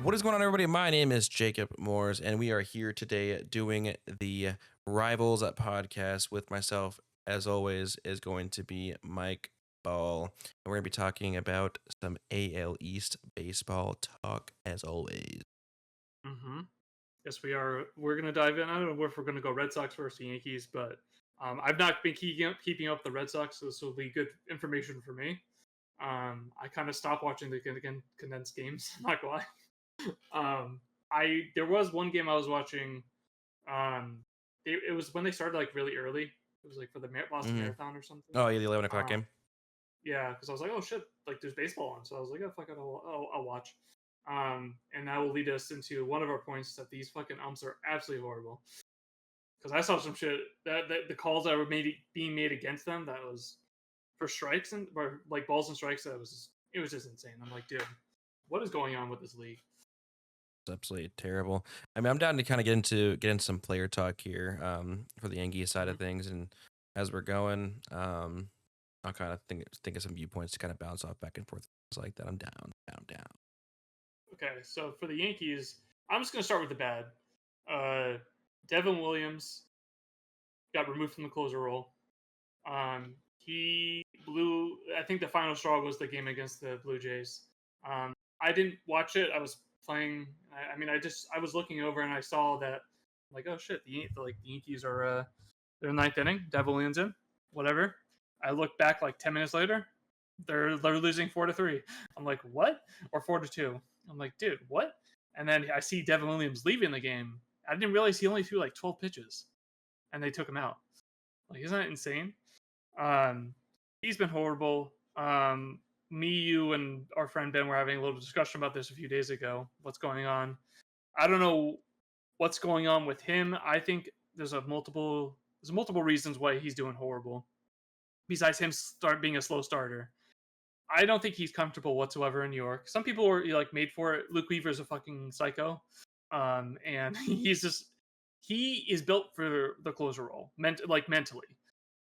What is going on, everybody? My name is Jacob Moores, and we are here today doing the Rivals podcast with myself. As always, is going to be Mike Ball, and we're going to be talking about some AL East baseball talk. As always, Mm-hmm. Yes, we are. We're gonna dive in. I don't know if we're gonna go Red Sox versus the Yankees, but I've not been keeping up the Red Sox, so this will be good information for me. I kind of stopped watching the condensed games. I'm not gonna lie. I there was one game I was watching. Um, it was when they started like really early. It was like for the Boston mm-hmm. Marathon or something. Oh yeah, the 11 o'clock Um, game. yeah, because I was like, oh shit, like there's baseball on, so I was like, oh fuck it, I'll watch. And that will lead us into one of our points that these fucking umps are absolutely horrible. Because I saw some shit that the calls that were being made against them that was for strikes and or like balls and strikes, it was just insane. I'm like, dude, what is going on with this league? It's absolutely terrible. I mean, I'm down to kind of get into some player talk here for the Yankees side of Mhm. things, and as we're going, I'll kind of think of some viewpoints to kind of bounce off back and forth things like that. I'm down. Okay, so for the Yankees, I'm just gonna start with the bad. Uh, Devin Williams got removed from the closer role. He blew. I think the final straw was the game against the Blue Jays. I didn't watch it. I was playing. I mean, I was looking over and I saw that. Like, oh shit, the Yankees are they're ninth inning. Devil Williams in, whatever. I look back like 10 minutes later. They're losing 4-3. I'm like, what? Or 4-2. I'm like, dude, what? And then I see Devin Williams leaving the game. I didn't realize he only threw like 12 pitches, and they took him out. Like, isn't that insane? Um, he's been horrible. Me, you, and our friend Ben were having a little discussion about this a few days ago. What's going on? I don't know what's going on with him. I think there's multiple reasons why he's doing horrible. Besides him start being a slow starter, I don't think he's comfortable whatsoever in New York. Some people were like made for it. Luke Weaver's a fucking psycho, and he is built for the closer role, mentally.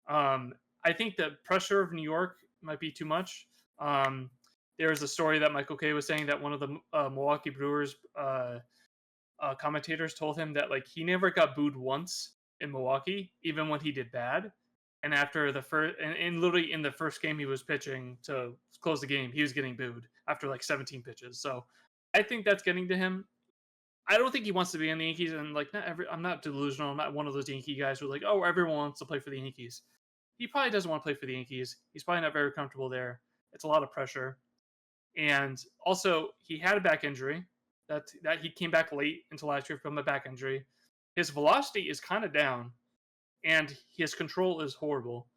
Um, I think the pressure of New York might be too much. Um, there was a story that Michael Kay was saying that one of the Milwaukee Brewers commentators told him that like he never got booed once in Milwaukee, even when he did bad. And after the first, and literally in the first game he was pitching to close the game, he was getting booed after like 17 pitches. So I think that's getting to him. I don't think he wants to be in the Yankees, and like I'm not delusional. I'm not one of those Yankee guys who are like, oh, everyone wants to play for the Yankees. He probably doesn't want to play for the Yankees. He's probably not very comfortable there. It's a lot of pressure, and also he had a back injury. That he came back late into last year from a back injury. His velocity is kind of down, and his control is horrible.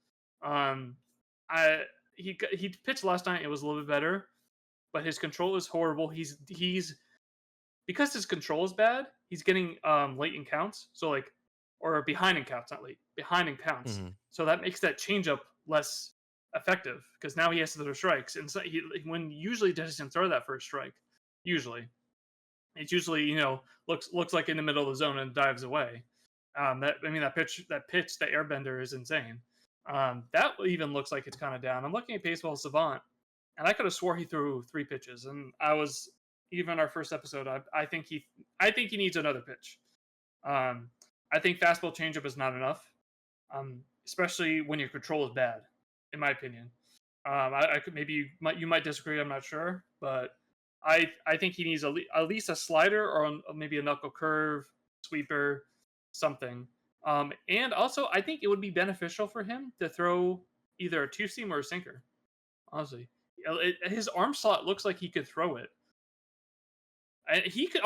Um, I he pitched last night. It was a little bit better, but his control is horrible. He's because his control is bad. He's getting late in counts. So like, or behind in counts, not late, behind in counts. Mm-hmm. So that makes that changeup less effective because now he has to throw strikes. And so when usually doesn't throw that first strike. Usually, it's usually looks like in the middle of the zone and dives away. That airbender is insane. That even looks like it's kind of down. I'm looking at Baseball Savant, and I could have swore he threw 3 pitches, and I was even our first episode. I think he needs another pitch. Um, I think fastball changeup is not enough, especially when your control is bad, in my opinion. I could maybe you might disagree. I'm not sure, but I think he needs at least a slider or maybe a knuckle curve, sweeper, something. And also, I think it would be beneficial for him to throw either a two seam or a sinker. Honestly, his arm slot looks like he could throw it. And he could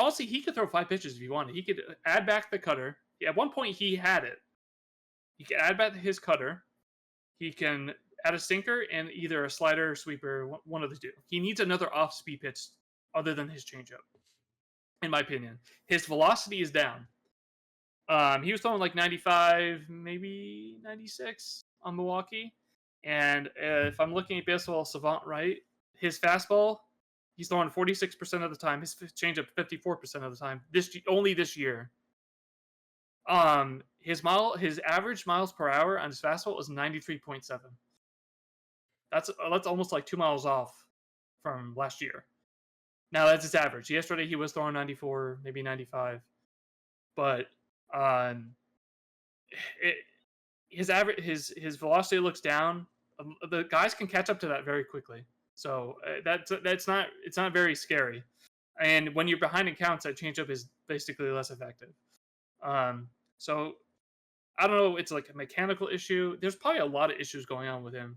throw 5 pitches if he wanted. He could add back the cutter. At one point, he had it. He could add back his cutter. He can add a sinker and either a slider or sweeper, one of the two. He needs another off-speed pitch other than his changeup, in my opinion. His velocity is down. He was throwing like 95, maybe 96 on Milwaukee. And if I'm looking at Baseball Savant right, his fastball, he's throwing 46% of the time. His changeup 54% of the time. Only this year. His average miles per hour on his fastball is 93.7. That's almost like 2 miles off from last year. Now that's his average. Yesterday he was throwing 94, maybe 95, but um, it, his average his velocity looks down. The guys can catch up to that very quickly, so that's not it's not very scary. And when you're behind in counts, that changeup is basically less effective. Um, so I don't know. It's like a mechanical issue. There's probably a lot of issues going on with him.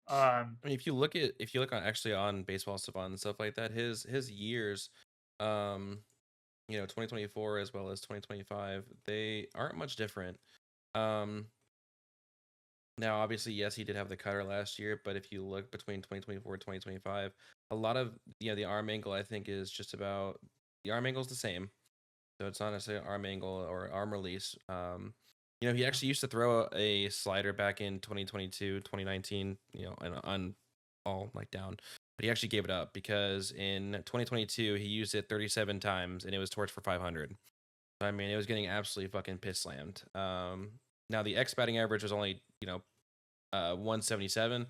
Um, I mean, if you look on actually on Baseball Savant and stuff like that, his years, um, 2024 as well as 2025, they aren't much different. Um, Now, obviously, yes, he did have the cutter last year, but if you look between 2024 and 2025, a lot of the arm angle I think is just about the arm angle is the same, so it's not necessarily arm angle or arm release. He actually used to throw a slider back in 2022, 2019, and on all like down, but he actually gave it up because in 2022 he used it 37 times and it was torched for 500. I mean, it was getting absolutely fucking piss slammed. Now the X batting average was only 177,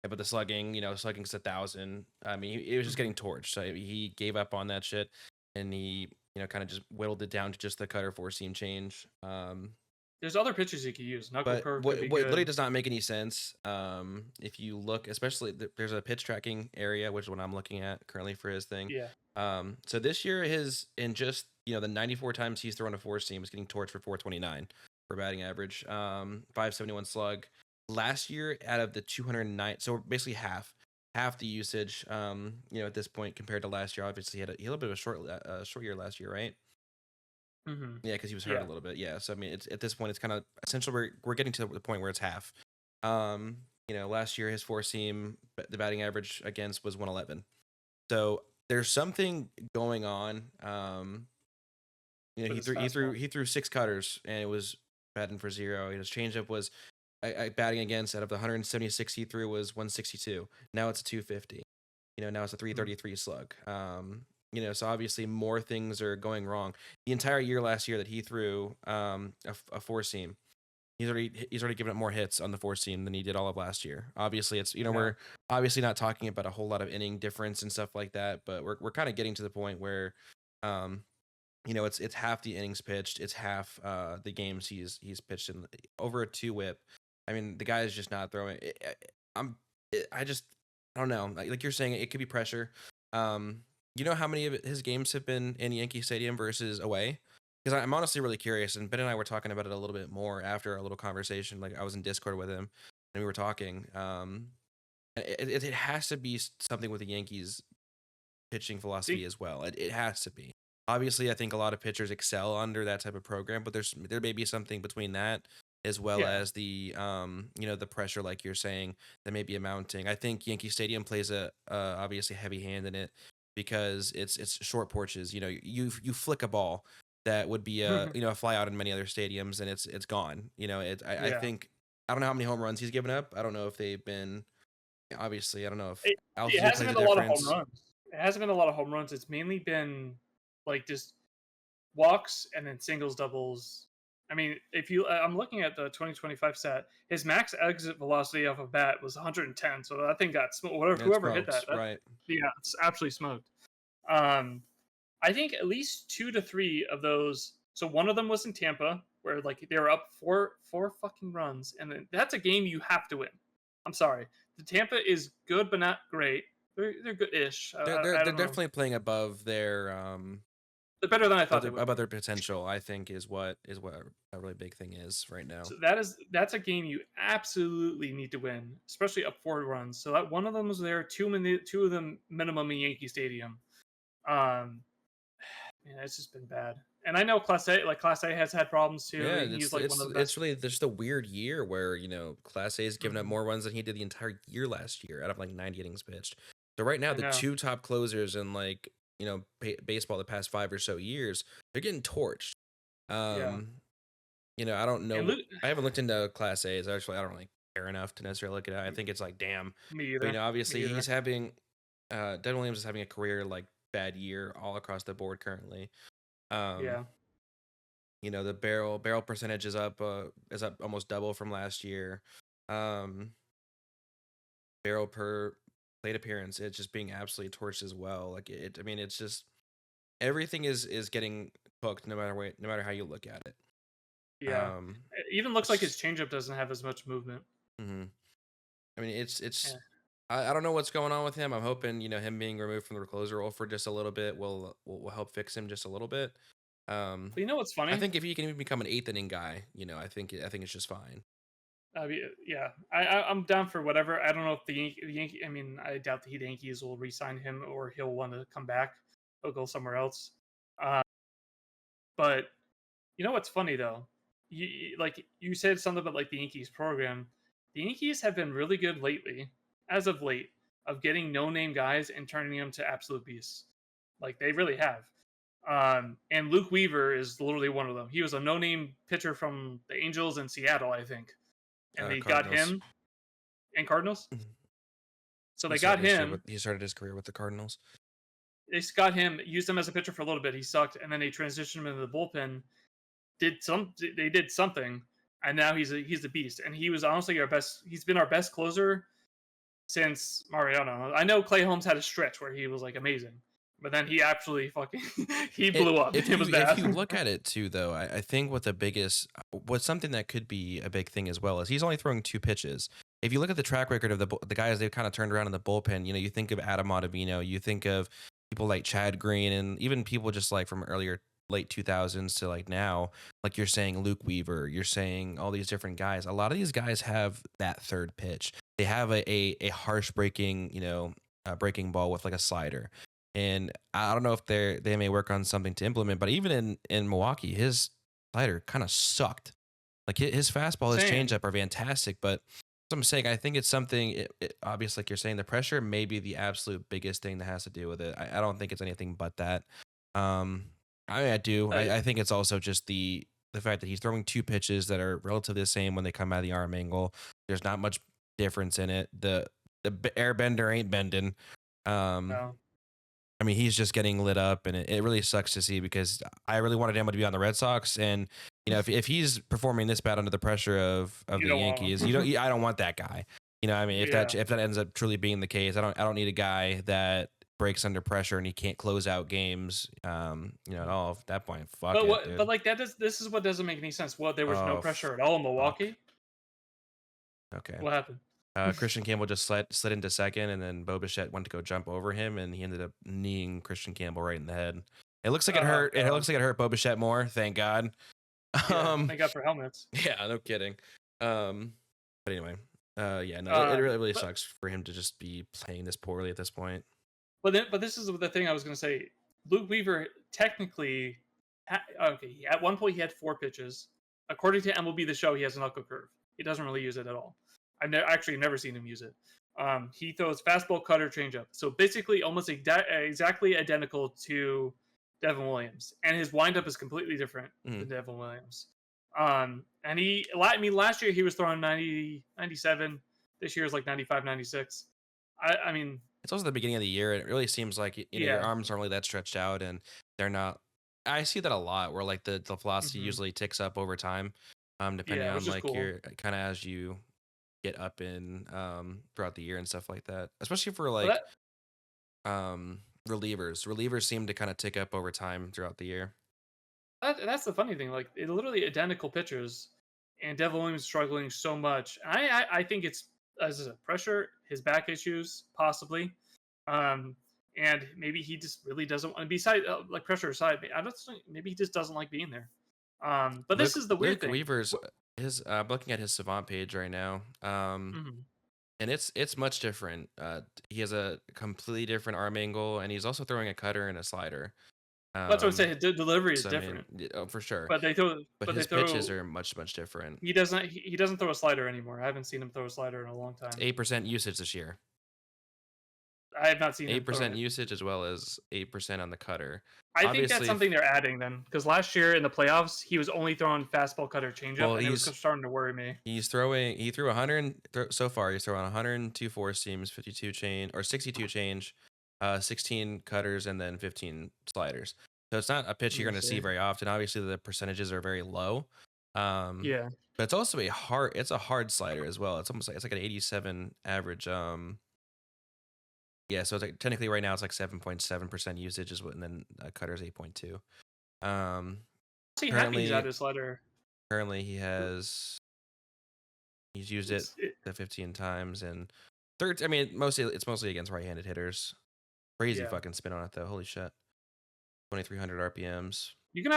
but the slugging's 1,000. I mean, it was just mhm. getting torched. So he gave up on that shit, and he kind of just whittled it down to just the cutter four seam change. There's other pitches you could use. Knuckle But curve could be what literally good. does not make any sense. If you look, especially there's a pitch tracking area, which is what I'm looking at currently for his thing. Yeah. So this year his in just the 94 times he's thrown a four seam is getting torched for 429 for batting average. 571 slug. Last year out of the 209, so basically half the usage. At this point compared to last year, obviously he had a little bit of a short year last year, right? Hmm. Yeah, because he was hurt a Yeah. little bit. Yeah, so I mean, it's at this point, it's kind of essential. We're getting to the point where it's half. Last year his four seam, the batting average against was 111. So there's something going on. With He his threw he threw fastball. he threw six cutters and it was batting for zero. His changeup was batting against out of the 176 he threw was 162. Now it's a 250. Now it's a Mhm. 333 slug. So obviously more things are going wrong. The entire year last year that he threw a four seam, he's already given up more hits on the four seam than he did all of last year. Obviously, it's Yeah. we're obviously not talking about a whole lot of inning difference and stuff like that, but we're kind of getting to the point where, um, it's half the innings pitched, it's half the games he's pitched in over a two whip. I mean, the guy is just not throwing. I'm I just I don't know. Like you're saying, it could be pressure. Um, you know how many of his games have been in Yankee Stadium versus away? Because I'm honestly really curious. And Ben and I were talking about it a little bit more after a little conversation. Like I was in Discord with him, and we were talking. It has to be something with the Yankees pitching philosophy Think. as well. It has to be. Obviously, I think a lot of pitchers excel under that type of program, but there may be something between that as well Yeah. as the pressure, like you're saying, that may be amounting. I think Yankee Stadium plays a obviously heavy hand in it because it's short porches. You flick a ball that would be a fly out in many other stadiums and it's gone. I Yeah. think I don't know how many home runs he's given up. I don't know if they've been obviously I don't know if It altitude hasn't plays a been a lot of home difference. runs. It hasn't been a lot of home runs. It's mainly been like just walks and then singles, doubles. I mean, if you, I'm looking at the 2025 set. His max exit velocity off a bat was 110. So that thing got smoked. Whatever, It's whoever hit that, smoked, right? yeah, it's absolutely smoked. Um, I think at least two to three of those. So one of them was in Tampa, where like they were up four fucking runs, and then that's a game you have to win. I'm sorry, the Tampa is good but not great. They're good-ish. They're I they're don't know. definitely playing above their They're better than I thought they would above be. their potential. I think is what a really big thing is right now. So that's a game you absolutely need to win, especially up four runs. So that one of them was there, two of them minimum in Yankee Stadium. Um, Man, it's just been bad. And I know Class A has had problems too. Yeah, He's it's like one it's of the it's best. really just a weird year where Class A is giving up Mhm. more runs than he did the entire year last year out of like 90 innings pitched. So right now I the know. two top closers in like baseball the past 5 or so years they're getting torched. Yeah. Um, I don't And know. I haven't looked into Class A's. Actually, I don't really care enough to necessarily look at it. I think it's like damn. Me But either. Me obviously either. he's having Devin Williams is having a career like bad year all across the board currently. Um, Yeah. the barrel percentage is up almost double from last year. Um, barrel per plate appearance, it's just being absolutely torched as well. Like I mean, it's just everything is getting cooked no matter how you look at it. Yeah. Um, It even looks like his which, changeup doesn't have as much movement. mhm. I mean, it's Yeah. I don't know what's going on with him. I'm hoping him being removed from the closer role for just a little bit will help fix him just a little bit. Um, But you know what's I funny? think if he can even become an eighth inning guy, I think it's just fine. I mean, yeah, I'm down for whatever. I don't know if the Yankee. I mean, I doubt the Yankees will re-sign him or he'll want to come back. He'll go somewhere else. Uh, but you know what's funny though? Like you said something about like the Yankees program. The Yankees have been really good lately, as of late, of getting no-name guys and turning them to absolute beasts. Like they really have. And Luke Weaver is literally one of them. He was a no-name pitcher from the Angels in Seattle, I think, and they got Cardinals. him and Cardinals. Mhm. So they got him. He started his career with the Cardinals. They got him, used him as a pitcher for a little bit. He sucked, and then they transitioned him into the bullpen. They did something, and now he's a beast. And he was honestly our best. He's been our best closer since Mariano. I know Clay Holmes had a stretch where he was like amazing, but then he actually fucking he It blew up. It was if bad. you look at it too though, I think what's something that could be a big thing as well is he's only throwing 2 pitches. If you look at the track record of the guys they've kind of turned around in the bullpen, you think of Adam Ottavino, you think of people like Chad Green, and even people just like from earlier late 2000s to like now, like you're saying Luke Weaver, you're saying all these different guys. A lot of these guys have that third pitch. They have a harsh breaking, breaking ball with like a slider. And I don't know if they may work on something to implement, but even in Milwaukee, his slider kind of sucked. Like his fastball, his Same. changeup are fantastic, but as I'm saying, I think it's something. Obviously, like you're saying, the pressure may be the absolute biggest thing that has to do with it. I don't think it's anything but that. Um, I do. Uh, I think it's also just the fact that he's throwing 2 pitches that are relatively the same when they come out of the arm angle. There's not much difference in it. The airbender ain't bending. Um, no. I mean, he's just getting lit up, and it really sucks to see because I really wanted him to be on the Red Sox, and if he's performing this bad under the pressure of You the don't want Yankees, him. I don't want that guy. I mean, Yeah. if that ends up truly being the case, I don't need a guy that breaks under pressure and he can't close out games. At all. At that point, fuck But it, what? But dude. like that does. This is what doesn't make any sense. Well, there was no Oh pressure at all in fuck. Milwaukee. Okay. What happened? Christian Campbell just slid into second, and then Bo Bichette went to go jump over him, and he ended up kneeing Christian Campbell right in the head. It looks like it Oh hurt. It god. looks like it hurt Bo Bichette more. Thank God. Yeah. Um, Thank God for helmets. yeah, no kidding. But anyway, yeah, no, it Um. really But sucks for him to just be playing this poorly at this point. but this is the thing I was going to say. Luke Weaver technically, okay, at one point he had 4 pitches. According to MLB The Show, he has a knuckle curve. He doesn't really use it at all. Actually never seen him use it. He throws fastball, cutter, changeup. So basically, almost exactly identical to Devin Williams, and his windup is completely different Mhm. than Devin Williams. And I mean, last year he was throwing 90, 97. This year is like 95, 96. I mean, It's also the beginning of the year, and it really seems like your yeah. arms aren't really that stretched out, and they're not. I see that a lot, where like the velocity Hmm. usually ticks up over time, depending Yeah, on which is like cool. your kind of as you get up in throughout the year and stuff like that. Especially for But like relievers. Relievers seem to kind of tick up over time throughout the year. that's the funny thing. Like, it literally identical pitchers, and Devin Williams struggling so much. I think it's as I said, pressure, his back issues, possibly, um, and maybe he just really doesn't want to be side like pressure aside. I don't think maybe he just doesn't like being there. But this is the weird Luke thing. Weaver's his I'm looking at his Savant page right now. Mhm. And it's much different. He has a completely different arm angle, and he's also throwing a cutter and a slider. That's what I'm Um, saying. The delivery is so I mean, different, oh, for sure. but they throw, But but they his pitches throw. are much different. He doesn't throw a slider anymore. I haven't seen him throw a slider in a long It's time. 8% usage this year. I have not seen him throw 8% it. usage as well as 8% on the cutter. I think that's Obviously, something they're adding then, because last year in the playoffs he was only throwing fastball, cutter, changeup, well, and it was starting to worry me. he threw 100 so far. He's throwing 102 four seams, 52 change or 62 change, 16 cutters, and then 15 sliders. So it's not a pitch Let you're me going to see see. very often. Obviously, the percentages are very low. Um, Yeah, but it's also it's a hard slider as well. It's almost like it's like an 87 average. Yeah, so it's like technically right now it's like 7.7% usage is what, and then cutter's 8.2. Um, See, happy he's currently, at his slider. currently he's used it It's it, to 15 times and third. I mean, it's mostly against right-handed hitters. Crazy yeah. fucking spin on it though. Holy shit, 2,300 RPMs. You're gonna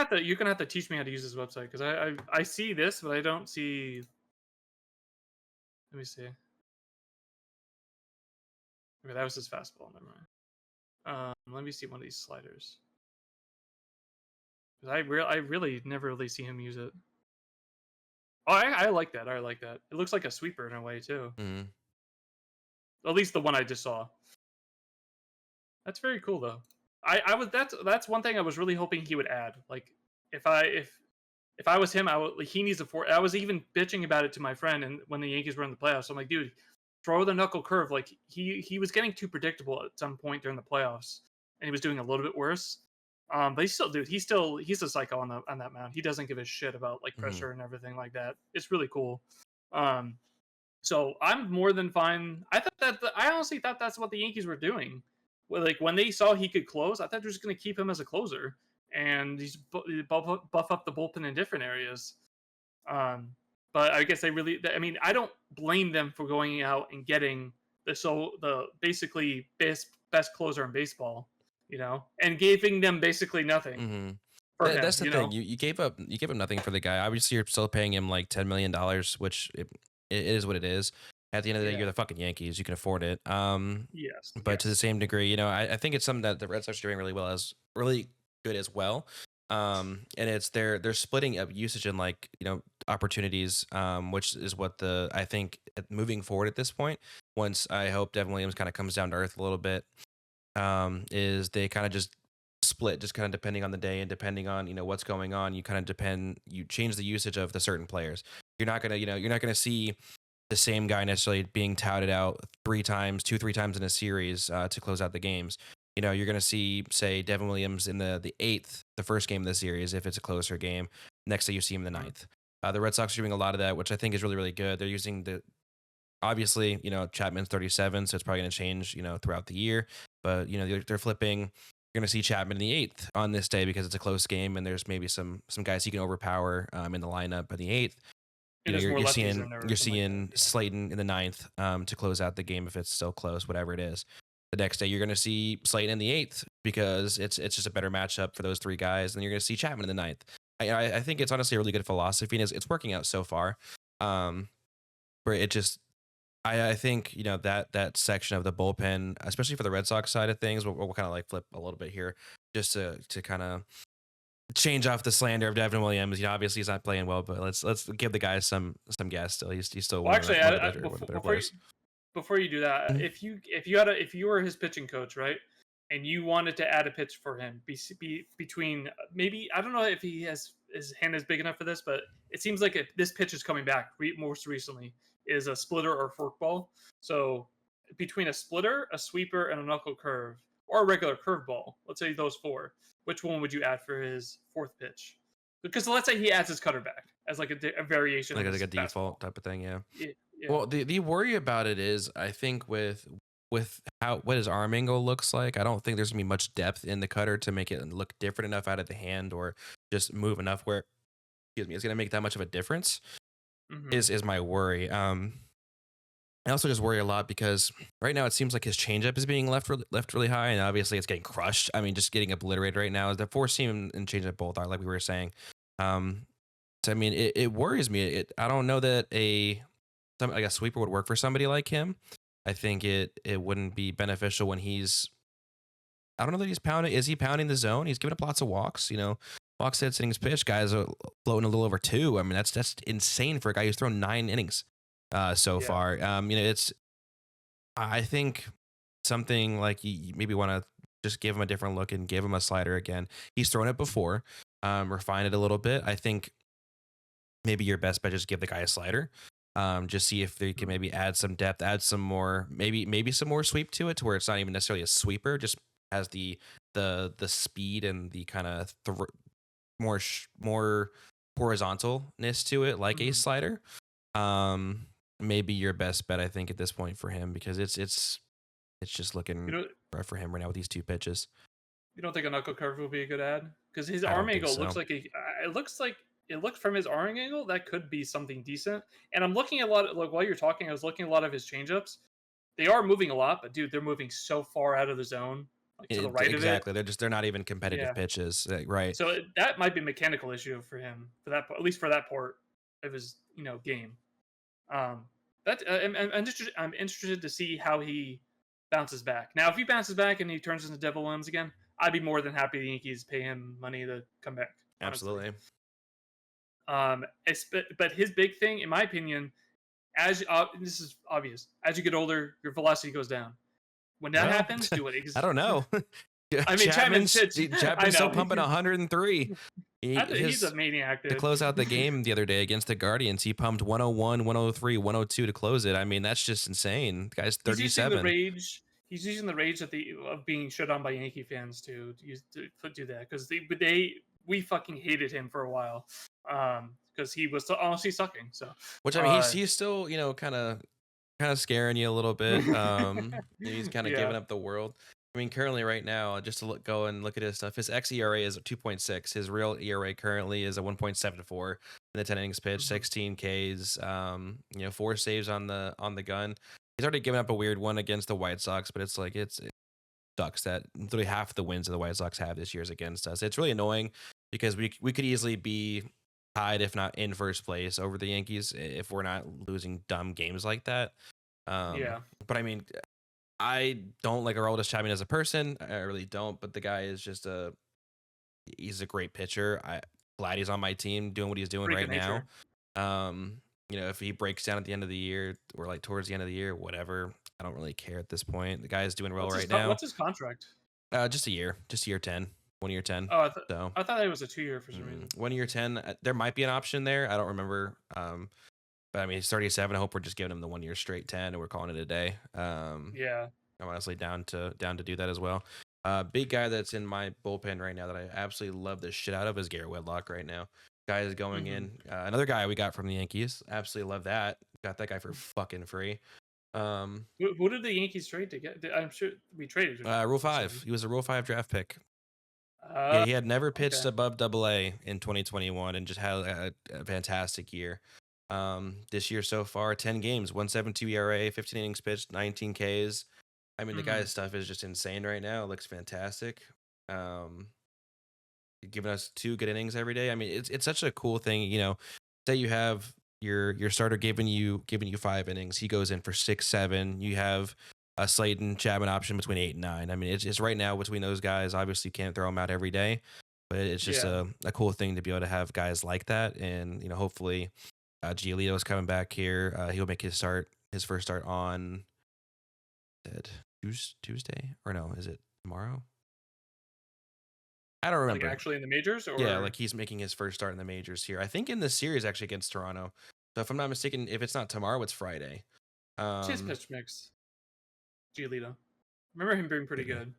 have to teach me how to use this website because I see this, but I don't see. Let me see. Okay, that was his fastball. Never mind. Let me see one of these sliders. 'Cause I really never really see him use it. Oh, I like that. I like that. It looks like a sweeper in a way too. Mm, At least the one I just saw. That's very cool though. I was that's one thing I was really hoping he would add. Like if I was him, I would like, he needs a four. I was even bitching about it to my friend, and when the Yankees were in the playoffs, I'm like, dude, throw the knuckle curve. Like he was getting too predictable at some point during the playoffs, and he was doing a little bit worse. But he's still, dude, he's a psycho on that mound. He doesn't give a shit about like mm, pressure and everything like that. It's really cool. Um, so I'm more than fine. I honestly thought that's what the Yankees were doing. Well, like when they saw he could close, I thought they were just going to keep him as a closer and he's buff up the bullpen in different areas. Um, but I guess they really. I mean, I don't blame them for going out and getting the basically best closer in baseball, and giving them basically nothing mm-hmm. for him. That's the thing. You gave up nothing for the guy. Obviously, you're still paying him like $10 million, which it is what it is. At the end of the day, Yeah. you're the fucking Yankees. You can afford it. Yes. But to the Yes. same degree, I think it's something that the Red Sox are doing really well, as really good as well. And it's they're splitting up usage and like opportunities, which is what I think moving forward at this point. Once I hope Devin Williams kind of comes down to earth a little bit, is they kind of just split, just kind of depending on the day and depending on what's going on. You change the usage of the certain players. You're not gonna see the same guy necessarily being touted out three times in a series to close out the games. You're going to see, say, Devin Williams in the eighth, the first game of the series, if it's a closer game. Next day, you see him in the Mhm. ninth. The Red Sox are doing a lot of that, which I think is really, really good. They're using obviously, Chapman's 37, so it's probably going to change, throughout the year. But, they're flipping. You're going to see Chapman in the eighth on this day because it's a close game and there's maybe some guys he can overpower in the lineup in the eighth. And there's more You're lefties seeing in there or you're something like that. seeing Slayton in the ninth to close out the game if it's still close, whatever it is. The next day you're going to see Slayton in the eighth because it's just a better matchup for those three guys. And you're going to see Chapman in the ninth. I think it's honestly a really good philosophy and it's working out so far. Where it just I think that section of the bullpen, especially for the Red Sox side of things, we'll kind of like flip a little bit here just to kind of change off the slander of Devin Williams. Obviously he's not playing well, but let's give the guy some gas. Still, he's still Well, actually, one of the better players. before you do that, Mhm. if you were his pitching coach, right, and you wanted to add a pitch for him, between maybe I don't know if he has his hand is big enough for this, but it seems like this pitch is coming back most recently is a splitter or forkball. So between a splitter, a sweeper, and a knuckle curve, or a regular curveball, let's say those four, which one would you add for his fourth pitch? Because let's say he adds his cutter back as like a variation of Like his a fastball. default type of thing. Yeah. Yeah, yeah. Well, the worry about it is I think with how what his arm angle looks like, I don't think there's gonna be much depth in the cutter to make it look different enough out of the hand or just move enough where excuse me, it's gonna make that much of a difference. Hmm. Is my worry. I also just worry a lot because right now it seems like his changeup is being left really high, and obviously it's getting crushed. I mean, just getting obliterated right now. The four seam and changeup both are like we were saying. Um, so I mean, it worries me. I don't know that like a sweeper would work for somebody like him. I think it wouldn't be beneficial when he's. I don't know that he's pounding. Is he pounding the zone? He's giving up lots of walks. Walks, hits, innings pitch. Guys are floating a little over two. I mean, that's insane for a guy who's thrown 9 innings so Yeah. far. It's I think something like you maybe want to just give him a different look and give him a slider again. He's thrown it before, refine it a little bit. I think maybe your best bet is give the guy a slider. Just see if they can Mhm. maybe add some depth, add some more, maybe some more sweep to it, to where it's not even necessarily a sweeper, just has the speed and the kind of more horizontalness to it, like a Mhm. slider. Maybe your best bet, I think, at this point for him because it's It's just You looking know, rough for him right now with these 2 pitches. you don't think a knuckle curve would be a good ad? Because his I arm don't think angle looks so. like it looks from his arm angle that could be something decent. And I'm looking at a lot of, like, while you're talking, I was looking at a lot of his changeups. They are moving a lot, but dude, they're moving so far out of the zone, like to the right of it. Exactly. They're not even competitive Yeah. pitches, right? So that might be a mechanical issue for him for that, at least for that part of his game. Um, that I'm interested to see how he bounces back. Now, if he bounces back and he turns into Devil Williams again, I'd be more than happy the Yankees pay him money to come back. Honestly, Absolutely. but his big thing, in my opinion, this is obvious, as you get older, your velocity goes down. When that Well, happens, do it. I don't know. I mean, Chapman's I Chapman's still know pumping 103. he's a His maniac, To dude. close out the game the other day against the Guardians, he pumped 101, 103, 102 to close it. I mean, that's just insane. The guy's He's using the 37. rage. He's using the rage of being shit on by Yankee fans to do that, because we fucking hated him for a while, because he was honestly sucking. So, Which I mean, uh, he's still, kind of scaring you a little bit. He's kind of yeah, giving up the world. I mean, currently right now, just to go and look at his stuff, his xERA is a 2.6. His real ERA currently is a 1.74 in the 10 innings pitch, mhm. 16 Ks, 4 saves on the gun. He's already given up a weird one against the White Sox, but it sucks that literally half the wins that the White Sox have this year is against us. It's really annoying because we could easily be tied, if not in first place, over the Yankees if we're not losing dumb games like that. Yeah, But I mean, I don't like Aroldis Chapman as a person. I really don't. But the guy is he's a great pitcher. Glad he's on my team doing what he's doing freak right of now. nature. Um, if he breaks down at the end of the year or like towards the end of the year, whatever, I don't really care at this point. The guy is doing well right now. What's his contract? Just a year, just year 10, 1 year 10. Oh, So I thought it was a 2 year for some reason. 1 year 10. There might be an option there. I don't remember. But I mean, he's 37. I hope we're just giving him the 1 year straight 10 and we're calling it a day. Yeah. I'm honestly down to do that as well. Big guy that's in my bullpen right now that I absolutely love the shit out of is Garrett Whitlock right now. Guy is going Hmm. in. Another guy we got from the Yankees. Absolutely love that. Got that guy for fucking free. Who did the Yankees trade to get? I'm sure we traded him Rule for 5. somebody. He was a Rule 5 draft pick. Yeah, Uh, he had never pitched okay. above AA in 2021 and just had a fantastic year. This year so far, 10 games, 1.72 ERA, 15 innings pitched, 19 Ks. I mean, the Hmm. guy's stuff is just insane right now. It looks fantastic. Um, Giving us 2 good innings every day. I mean, it's such a cool thing. Say you have your starter giving you 5 innings, he goes in for 6, 7. You have a Slayton Chapman option between 8 and 9. I mean, it's right now between those guys. Obviously, you can't throw them out every day, but it's just Yeah. a cool thing to be able to have guys like that. And hopefully, Giolito is coming back here. He'll make his first start on Tuesday, or no? Is it tomorrow? I don't Like remember. actually in the majors, Yeah, or like he's making his first start in the majors here. I think in the series actually against Toronto. So if I'm not mistaken, if it's not tomorrow, it's Friday. what's his Um, pitch mix? Giolito. Remember him being pretty yeah, good.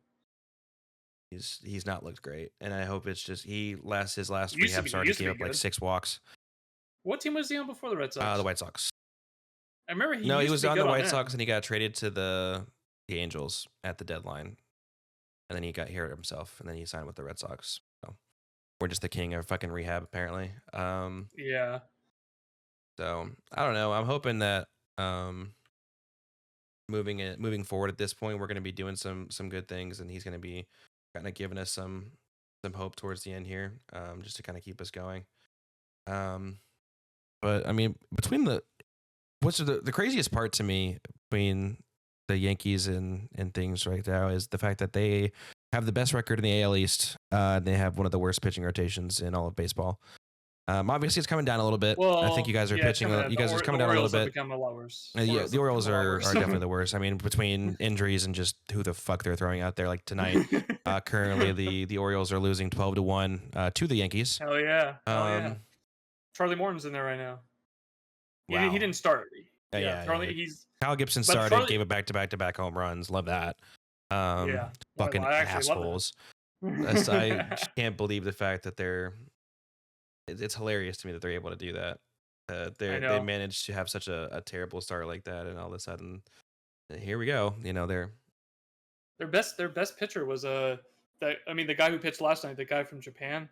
he's not looked great, and I hope it's just his last Used to rehab be start he used to gave be up like good. 6 walks. What team was he on before the Red The Sox? White Sox. I remember he No, he used to was be on the good on White Sox them. and he got traded to the Angels at the deadline, and then he got hurt himself, and then he signed with the Red Sox. So we're just the king of fucking rehab apparently. Yeah. So I don't know. I'm hoping that um moving forward at this point, we're going to be doing some good things, and he's going to be kind of giving us some hope towards the end here, just to kind of keep us going. Um, but I mean, between what's the craziest part to me between the Yankees and things right now is the fact that they have the best record in the AL East. They have one of the worst pitching rotations in all of baseball. Obviously, it's coming down a little bit. I think you Well, guys are yeah, it's pitching. coming out. You guys are The coming down a little Orioles have bit. become a lot worse. Yeah, the Have become Orioles a lot are worse. definitely the worst. I mean, between injuries and just who the fuck they're throwing out there, like tonight, currently the Orioles are losing 12-1 to the Yankees. Hell yeah. Hell yeah. Um, Charlie Morton's in there right now. He wow. didn't start. Yeah, Yeah. Charlie. He's Kyle Gibson but started, Charlie. gave it back-to-back home runs. Love that. Yeah, Fucking I actually love assholes. I that. can't believe the fact that it's hilarious to me that they're able to do that. I They know. managed to have such a terrible start like that, and all of a sudden, here we go. They're their best pitcher was the guy who pitched last night, the guy from Japan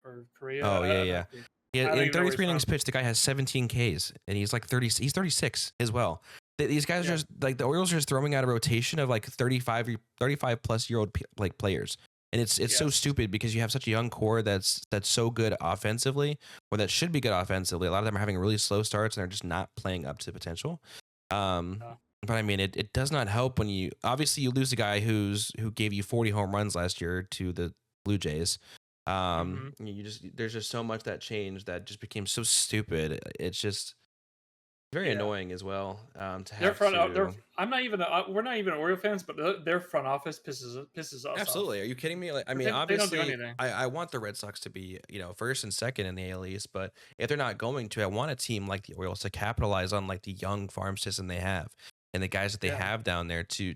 or Korea. Oh yeah, I don't yeah. know. Yeah, I don't in even know where he's 33 innings from. pitched, the guy has 17 Ks, and he's like 30. He's 36 as well. These guys are Yeah, just like the Orioles are just throwing out a rotation of like 35 plus year old like players, and it's so yes, stupid because you have such a young core that's so good offensively, or that should be good offensively. A lot of them are having really slow starts and they're just not playing up to potential. Um, uh, but I mean, it does not help when you obviously you lose a guy who gave you 40 home runs last year to the Blue Jays. hmm You just there's just so much that changed that just became so stupid. It's just very yeah. annoying as well to Their have front, their to. I'm not even we're not even Oriole fans, but their front office pisses us off. Absolutely. Are you kidding me? Like, I mean, They don't do obviously, anything. I want the Red Sox to be, first and second in the AL East, but if they're not going to, I want a team like the Orioles to capitalize on like the young farm system they have and the guys that they Yeah. have down there to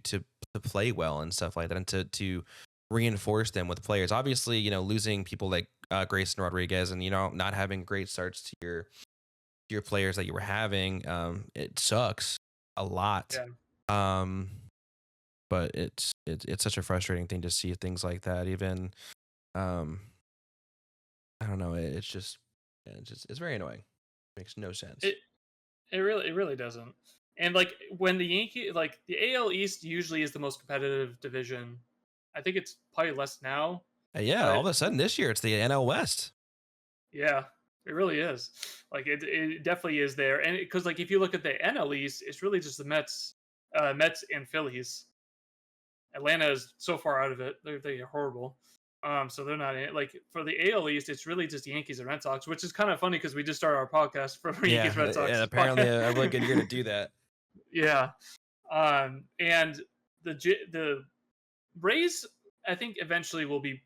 play well and stuff like that, and to reinforce them with players. Obviously, losing people like Grayson Rodriguez and not having great starts to your players that you were having, it sucks a lot. Yeah. Um, but it's such a frustrating thing to see things like that. Even um, I don't know. It's very annoying. Makes no sense. It it really doesn't. And like when the the AL East usually is the most competitive division. I think it's probably less now, Yeah, all but of a sudden this year it's the NL West. yeah, it really is. Like it definitely is there. And because like if you look at the NL East, it's really just the Mets and Phillies. Atlanta is so far out of it; they're horrible. So they're not in it. Like for the AL East, it's really just Yankees and Red Sox, which is kind of funny because we just started our podcast for Yeah, Yankees Red and Sox. apparently a really good year to do that. Yeah, and the Rays, I think eventually will be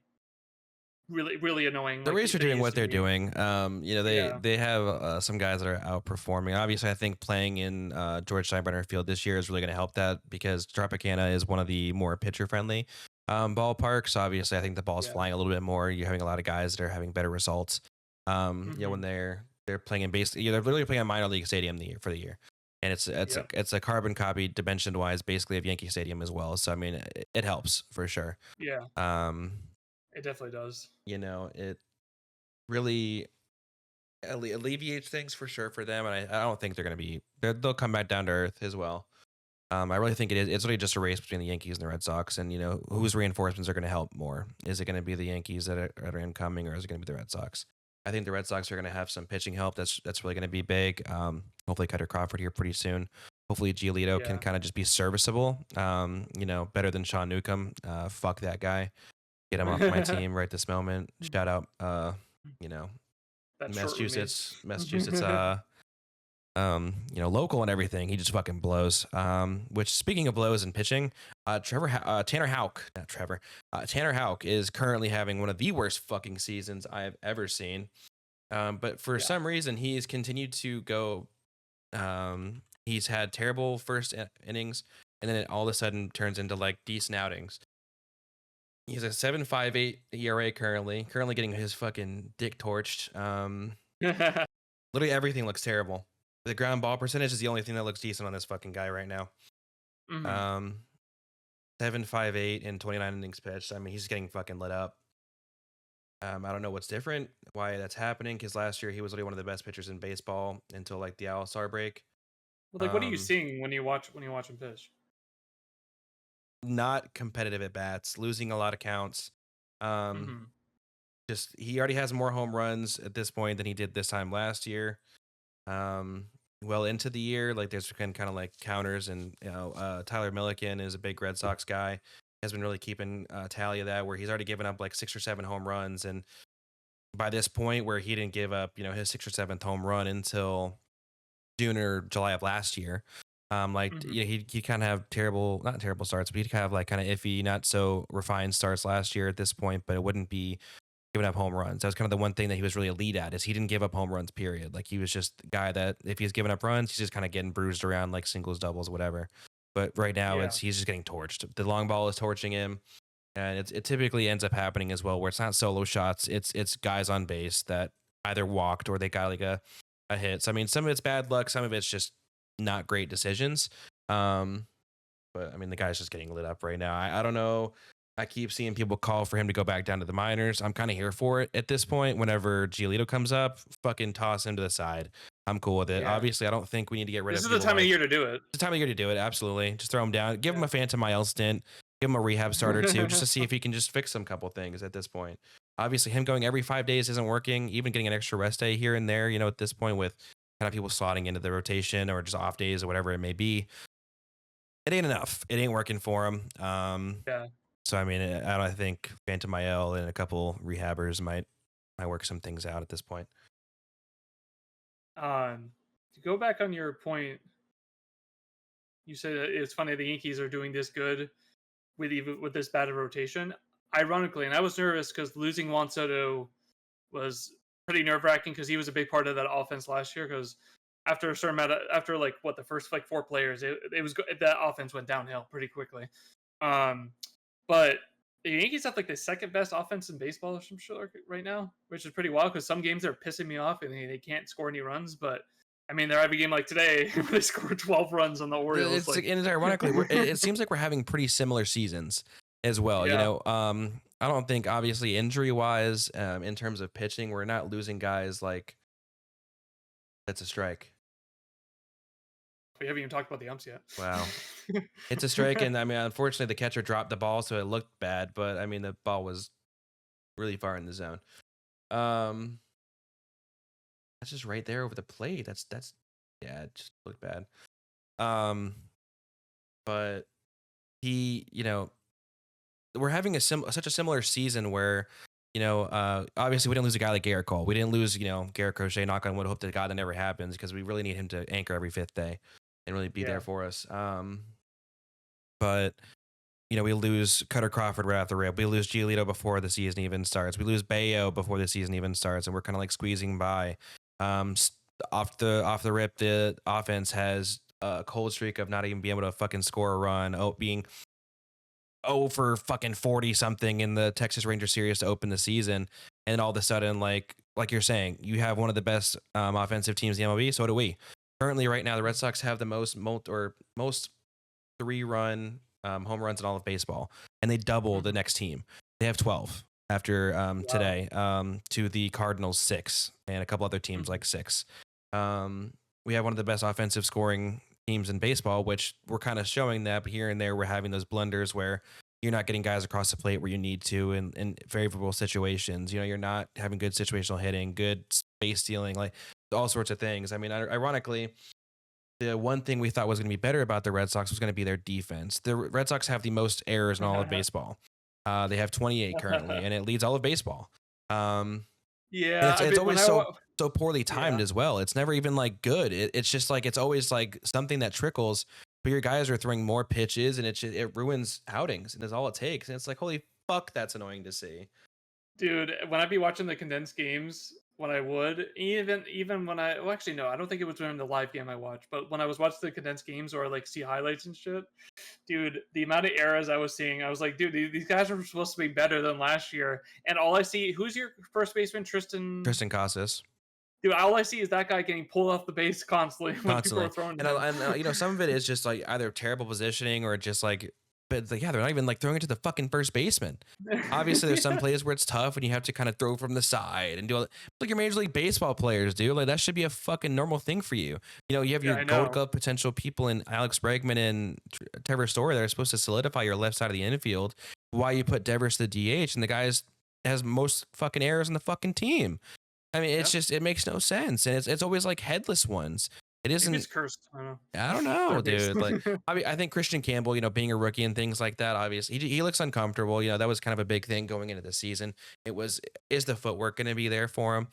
really annoying, The like Rays are they doing used what to they're be. doing. They Yeah, they have some guys that are outperforming. Obviously, I think playing in George Steinbrenner Field this year is really going to help that because Tropicana is one of the more pitcher friendly ballparks. Obviously, I think the ball's yeah, flying a little bit more. You're having a lot of guys that are having better results. hmm When they're playing in basically, they're literally playing a minor league stadium for the year, and yep. it's a carbon copy dimension wise, basically of Yankee Stadium as well. So I mean, it helps for sure. Yeah, Um, it definitely does. it really alleviates things for sure for them, and I don't think they're going to be. They'll come back down to earth as well. I really think it is. It's really just a race between the Yankees and the Red Sox, and whose reinforcements are going to help more. Is it going to be the Yankees that are incoming, or is it going to be the Red Sox? I think the Red Sox are going to have some pitching help. That's really going to be big. Hopefully, Cutter Crawford here pretty soon. Hopefully, Giolito can Yeah. kind of just be serviceable. Better than Sean Newcomb. Fuck that guy. Get him off my team right this moment. Shout out. You know, That short roommate. Massachusetts, local and everything. He just fucking blows. Which speaking of blows and pitching, Tanner Houck, not Trevor, Tanner Houck is currently having one of the worst fucking seasons I have ever seen. But for Yeah. some reason, he's continued to go. He's had terrible first innings, and then it all of a sudden turns into like decent outings. He's a 7.58 ERA currently getting his fucking dick torched. Literally everything looks terrible. The ground ball percentage is the only thing that looks decent on this fucking guy right now. hmm 7.58 and 29 innings pitched. I mean, he's getting fucking lit up. I don't know what's different, why that's happening, because last year he was literally one of the best pitchers in baseball until like the All-Star break. Well, like, what are you Um, seeing when you watch him pitch? Not competitive at bats, losing a lot of counts. Um, hmm just he already has more home runs at this point than he did this time last year. um well into the year, like there's been kind of like counters, and Tyler Milliken is a big Red Sox guy, has been really keeping tally of that, where he's already given up like 6 or 7 home runs, and by this point where he didn't give up his sixth or seventh home run until June or July of last year. Like hmm he kind of have terrible, not terrible starts, but he'd have like kind of iffy, not so refined starts last year at this point, but it wouldn't be giving up home runs. That was kind of the one thing that he was really elite at, is he didn't give up home runs, period. Like he was just the guy that if he's giving up runs, he's just kind of getting bruised around like singles, doubles, whatever. But right now Yeah. he's just getting torched. The long ball is torching him. And it typically ends up happening as well, where it's not solo shots, it's guys on base that either walked or they got like a hit. So I mean, some of it's bad luck, some of it's just not great decisions. Um, but I mean, the guy's just getting lit up right now. I don't know. I keep seeing people call for him to go back down to the minors. I'm kind of here for it at this point. Whenever Giolito comes up, fucking toss him to the side. I'm cool with it. Yeah. Obviously, I don't think we need to get rid This of is the people time of like year to do it. it's the time of year to do it. Absolutely, just throw him down. Give him Yeah. a Phantom IL stint. Give him a rehab starter too, just to see if he can just fix some couple things at this point. Obviously, him going every 5 days isn't working. Even getting an extra rest day here and there, at this point with kind of people slotting into the rotation or just off days or whatever it may be, it ain't enough. It ain't working for him. Yeah. So I mean, I think Phantom IL and a couple rehabbers might work some things out at this point. To go back on your point, you said that it's funny the Yankees are doing this good with even with this bad of rotation. Ironically, and I was nervous because losing Juan Soto was pretty nerve wracking because he was a big part of that offense last year. Because after a certain amount of, after like what the first like four players, it was that offense went downhill pretty quickly. Um, but the Yankees have like the second best offense in baseball or some shit right now, which is pretty wild because some games they're pissing me off and they can't score any runs. But I mean, they're having a game like today where they scored 12 runs on the Orioles. It's Like, and ironically, it seems like we're having pretty similar seasons as well. yeah, I don't think obviously injury wise, in terms of pitching, we're not losing guys like that's a strike. we haven't even talked about the umps yet. Wow. It's a strike, and I mean, unfortunately, the catcher dropped the ball, so it looked bad. But I mean, the ball was really far in the zone. That's just right there over the plate. Yeah, it just looked bad. But he, we're having such a similar season where, obviously we didn't lose a guy like Garrett Cole. We didn't lose, Garrett Crochet. Knock on wood. Hope to God that never happens because we really need him to anchor every fifth day and really be Yeah. there for us. But we lose Cutter Crawford right off the rip. We lose Giolito before the season even starts. We lose Bayo before the season even starts, and we're kind of like squeezing by. Off the rip, the offense has a cold streak of not even being able to fucking score a run. Being for fucking 40 something in the Texas Ranger series to open the season, and all of a sudden, like you're saying, you have one of the best offensive teams in the MLB. So do we. Currently, right now, the Red Sox have the most 3-run home runs in all of baseball, and they double the next team. They have 12 after today, to the Cardinals 6, and a couple other teams like 6. We have one of the best offensive scoring teams in baseball, which we're kind of showing that, but here and there we're having those blunders where you're not getting guys across the plate where you need to in favorable situations. You're not having good situational hitting, good space stealing, like all sorts of things. I mean, ironically, the one thing we thought was going to be better about the Red Sox was going to be their defense. The Red Sox have the most errors in all of baseball. They have 28 currently, and it leads all of baseball. Yeah, it's always so poorly timed as well. It's never even like good. It's just like it's always like something that trickles, but your guys are throwing more pitches, and it ruins outings, and that's all it takes. And it's like, holy fuck, that's annoying to see. Dude, when I'd be watching the condensed games, when I would even when actually no, I don't think it was during the live game I watched, but when I was watching the condensed games or like see highlights and shit, dude, the amount of errors I was seeing, I was like, dude, these guys are supposed to be better than last year, and all I see, who's your first baseman, Tristan Casas. Dude, all I see is that guy getting pulled off the base constantly when people are throwing. And some of it is just like either terrible positioning or just like, but like, yeah, they're not even like throwing it to the fucking first baseman. Obviously, there's some plays where it's tough and you have to kind of throw from the side and do all that. Like your Major League Baseball players do. Like that should be a fucking normal thing for you. You have your Gold Glove potential people in Alex Bregman and Trevor Story that are supposed to solidify your left side of the infield. Why you put Devers to the DH and the guys has most fucking errors in the fucking team. I mean, it's just, it makes no sense. And it's always like headless ones. It isn't. Maybe it's cursed. I don't know, dude. Like, I think Christian Campbell, being a rookie and things like that, obviously he looks uncomfortable. That was kind of a big thing going into the season. Is the footwork going to be there for him?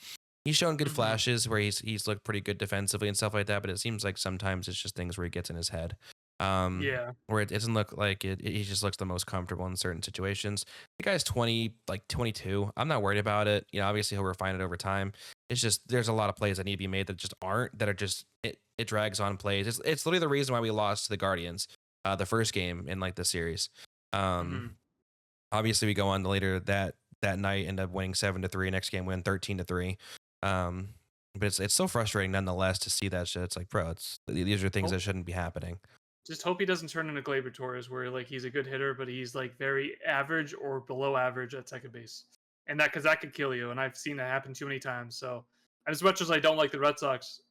He's shown good flashes where he's looked pretty good defensively and stuff like that, but it seems like sometimes it's just things where he gets in his head. Where it doesn't look like it. He just looks the most comfortable in certain situations. The guy's 22. I'm not worried about it. Obviously he'll refine it over time. It's just there's a lot of plays that need to be made that just aren't. That are just it drags on plays. It's literally the reason why we lost to the Guardians, the first game in like the series. Obviously we go on to later that night, end up winning 7-3. Next game win 13-3. But it's so frustrating nonetheless to see that shit. It's like, bro, these are things that shouldn't be happening. Just hope he doesn't turn into Gleyber Torres, where like he's a good hitter, but he's like very average or below average at second base, and that because that could kill you. And I've seen that happen too many times. So as much as I don't like the Red Sox,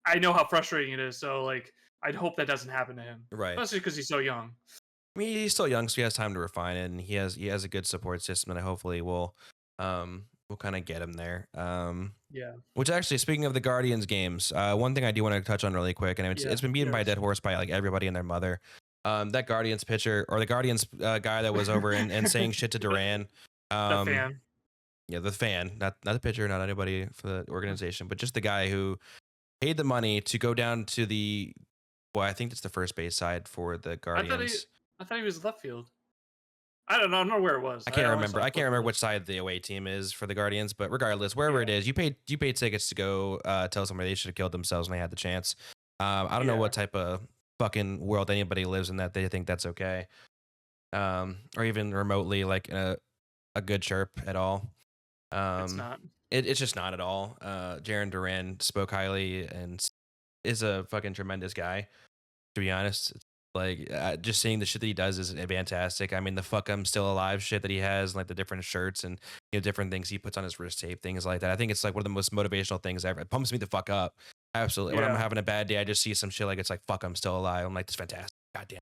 I know how frustrating it is. So like I'd hope that doesn't happen to him, Right. especially because he's so young. I mean, he's still young, so he has time to refine it, and he has a good support system that hopefully will kind of get him there. Yeah. Which actually, speaking of the Guardians games, one thing I do want to touch on really quick, and it's Yeah. been beaten by a Yes. dead horse by like everybody and their mother. That Guardians pitcher or the Guardians guy that was over and saying shit to Duran. The Um, fan. yeah, the fan, not the pitcher, not anybody for the organization, but just the guy who paid the money to go down to the, well, I think it's the first base side for the I thought he. Guardians. I thought he was left field. I don't know. I don't know where it was. I I can't remember. honestly I can't flipped remember through which it. side the away team is for the Guardians, but regardless, wherever it Yeah. is, you paid tickets to go tell somebody they should have killed themselves when they had the chance. I don't know Yeah. what type of fucking world anybody lives in that they think that's okay, or even remotely like a good chirp at all. It's Um, not. it's just not at all. Jaron Duran spoke highly and is a fucking tremendous guy. To be honest, like just seeing the shit that he does is fantastic. I mean, the fuck I'm still alive shit that he has, like the different shirts and different things he puts on his wrist tape, things like that. I think it's like one of the most motivational things ever. It pumps me the fuck up. Absolutely. When I'm Yeah. having a bad day, I just see some shit like it's like fuck I'm still alive. I'm like, this is fantastic. Goddamn.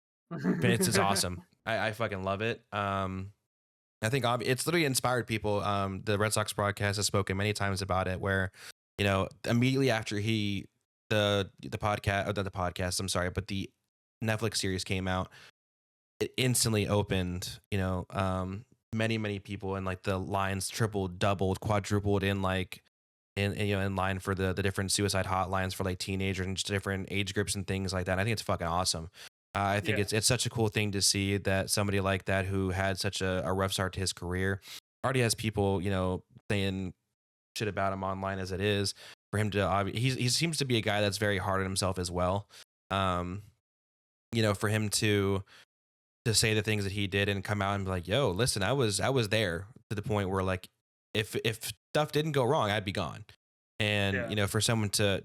It's awesome. I fucking love it. I think it's literally inspired people. The Red Sox broadcast has spoken many times about it, where immediately after the podcast, or not the podcast, I'm sorry, but the Netflix series came out, it instantly opened, many people, and like the lines tripled, doubled, quadrupled in like in line for the different suicide hotlines for like teenagers and just different age groups and things like that. I think it's fucking awesome. I think Yeah. it's such a cool thing to see that somebody like that who had such a rough start to his career already has people saying shit about him online as it is. For him to he seems to be a guy that's very hard on himself as well. Um, for him to say the things that he did and come out and be like, "Yo, listen, I was there to the point where like if stuff didn't go wrong, I'd be gone." And Yeah. for someone to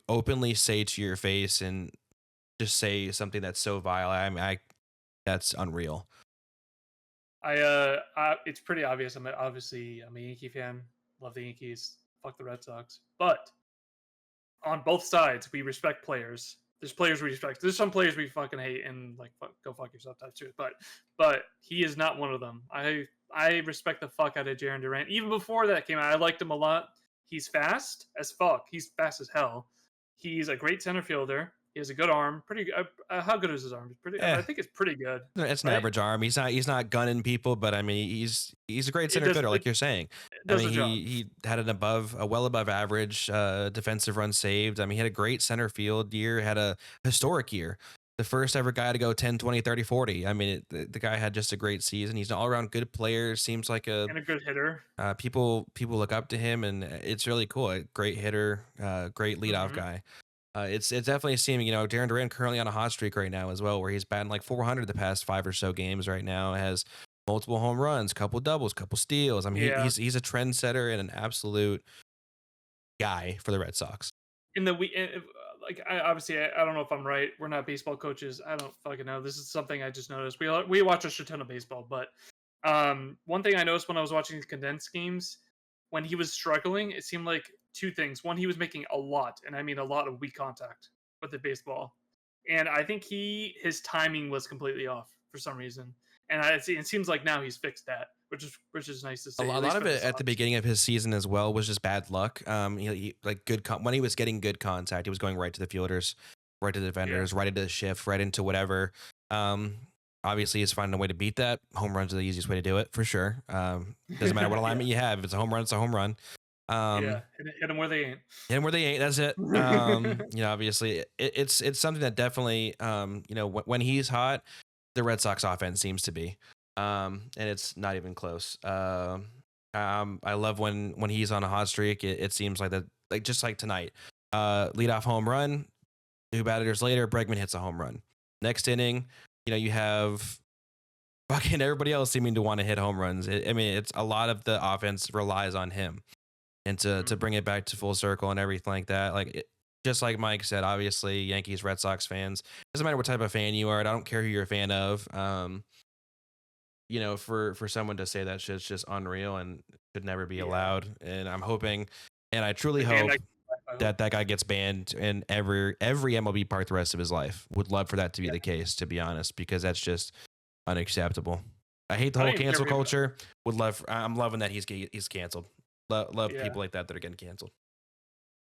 openly say to your face and just say something that's so vile, I that's unreal. It's pretty obvious. I'm a Yankee fan. Love the Yankees. Fuck the Red Sox. But on both sides, we respect players. There's players we respect. There's some players we fucking hate and like go fuck yourself type shit. But he is not one of them. I respect the fuck out of Jaron Durant. Even before that came out, I liked him a lot. He's fast as fuck. He's fast as hell. He's a great center fielder. He has a good arm. Pretty good. How good is his arm? It's pretty. Eh, I think it's pretty good. it's an Right? average arm. He's not gunning people, but I mean he's a great It center does. fielder, like you're saying. It I does mean the job. he had a well above average defensive run saved. I mean he had a great center field year, had a historic year. The first ever guy to go 10, 20, 30, 40. I mean the guy had just a great season. He's an all around good player. Seems like And a good hitter. people look up to him, and it's really cool. A great hitter, great leadoff Hmm. guy. It's definitely seeming, Darren Durant currently on a hot streak right now as well, where he's batting like 400 the past 5 or so games right now. Has multiple home runs, couple doubles, couple steals. I mean, Yeah. he's a trendsetter and an absolute guy for the Red Sox. In the we like I don't know if I'm right. We're not baseball coaches. I don't fucking know. This is something I just noticed. We watch a shit ton of baseball, but one thing I noticed when I was watching the condensed games, when he was struggling, it seemed like two things. One, he was making a lot, and I mean a lot of weak contact with the baseball, and I think his timing was completely off for some reason. And it seems like now he's fixed that, which is nice to see, A at lot least of for the it at the Sox. beginning of his season as well was just bad luck. Like when he was getting good contact, he was going right to the fielders, right to the Yeah, defenders, right into the shift, right into whatever. Um, Obviously, he's finding a way to beat that. Home runs are the easiest way to do it for sure. Doesn't matter what yeah, alignment you have. If it's a home run, it's a home run. yeah. Um, Hit them where they ain't. Hit them where they ain't. That's it. Obviously, it's something that definitely, when he's hot, the Red Sox offense seems to be, and it's not even close. I love when he's on a hot streak. It seems like that, like just like tonight. Leadoff home run. 2 batters later, Bregman hits a home run. Next inning, you have fucking everybody else seeming to want to hit home runs. I mean, it's a lot of the offense relies on him, and to Mhm. bring it back to full circle and everything like that. Like just like Mike said, obviously Yankees, Red Sox fans, doesn't matter what type of fan you are. I don't care who you're a fan of. For someone to say that shit's just unreal and should never be Yeah, allowed. And I'm hoping, and I truly the game hope that I hope. that that guy gets banned in every MLB park the rest of his life. Would love for that to be Yeah, the case, to be honest, because that's just unacceptable. I hate the I don't whole even care cancel if he, culture. I'm loving that he's canceled. Love yeah, people like that are getting canceled.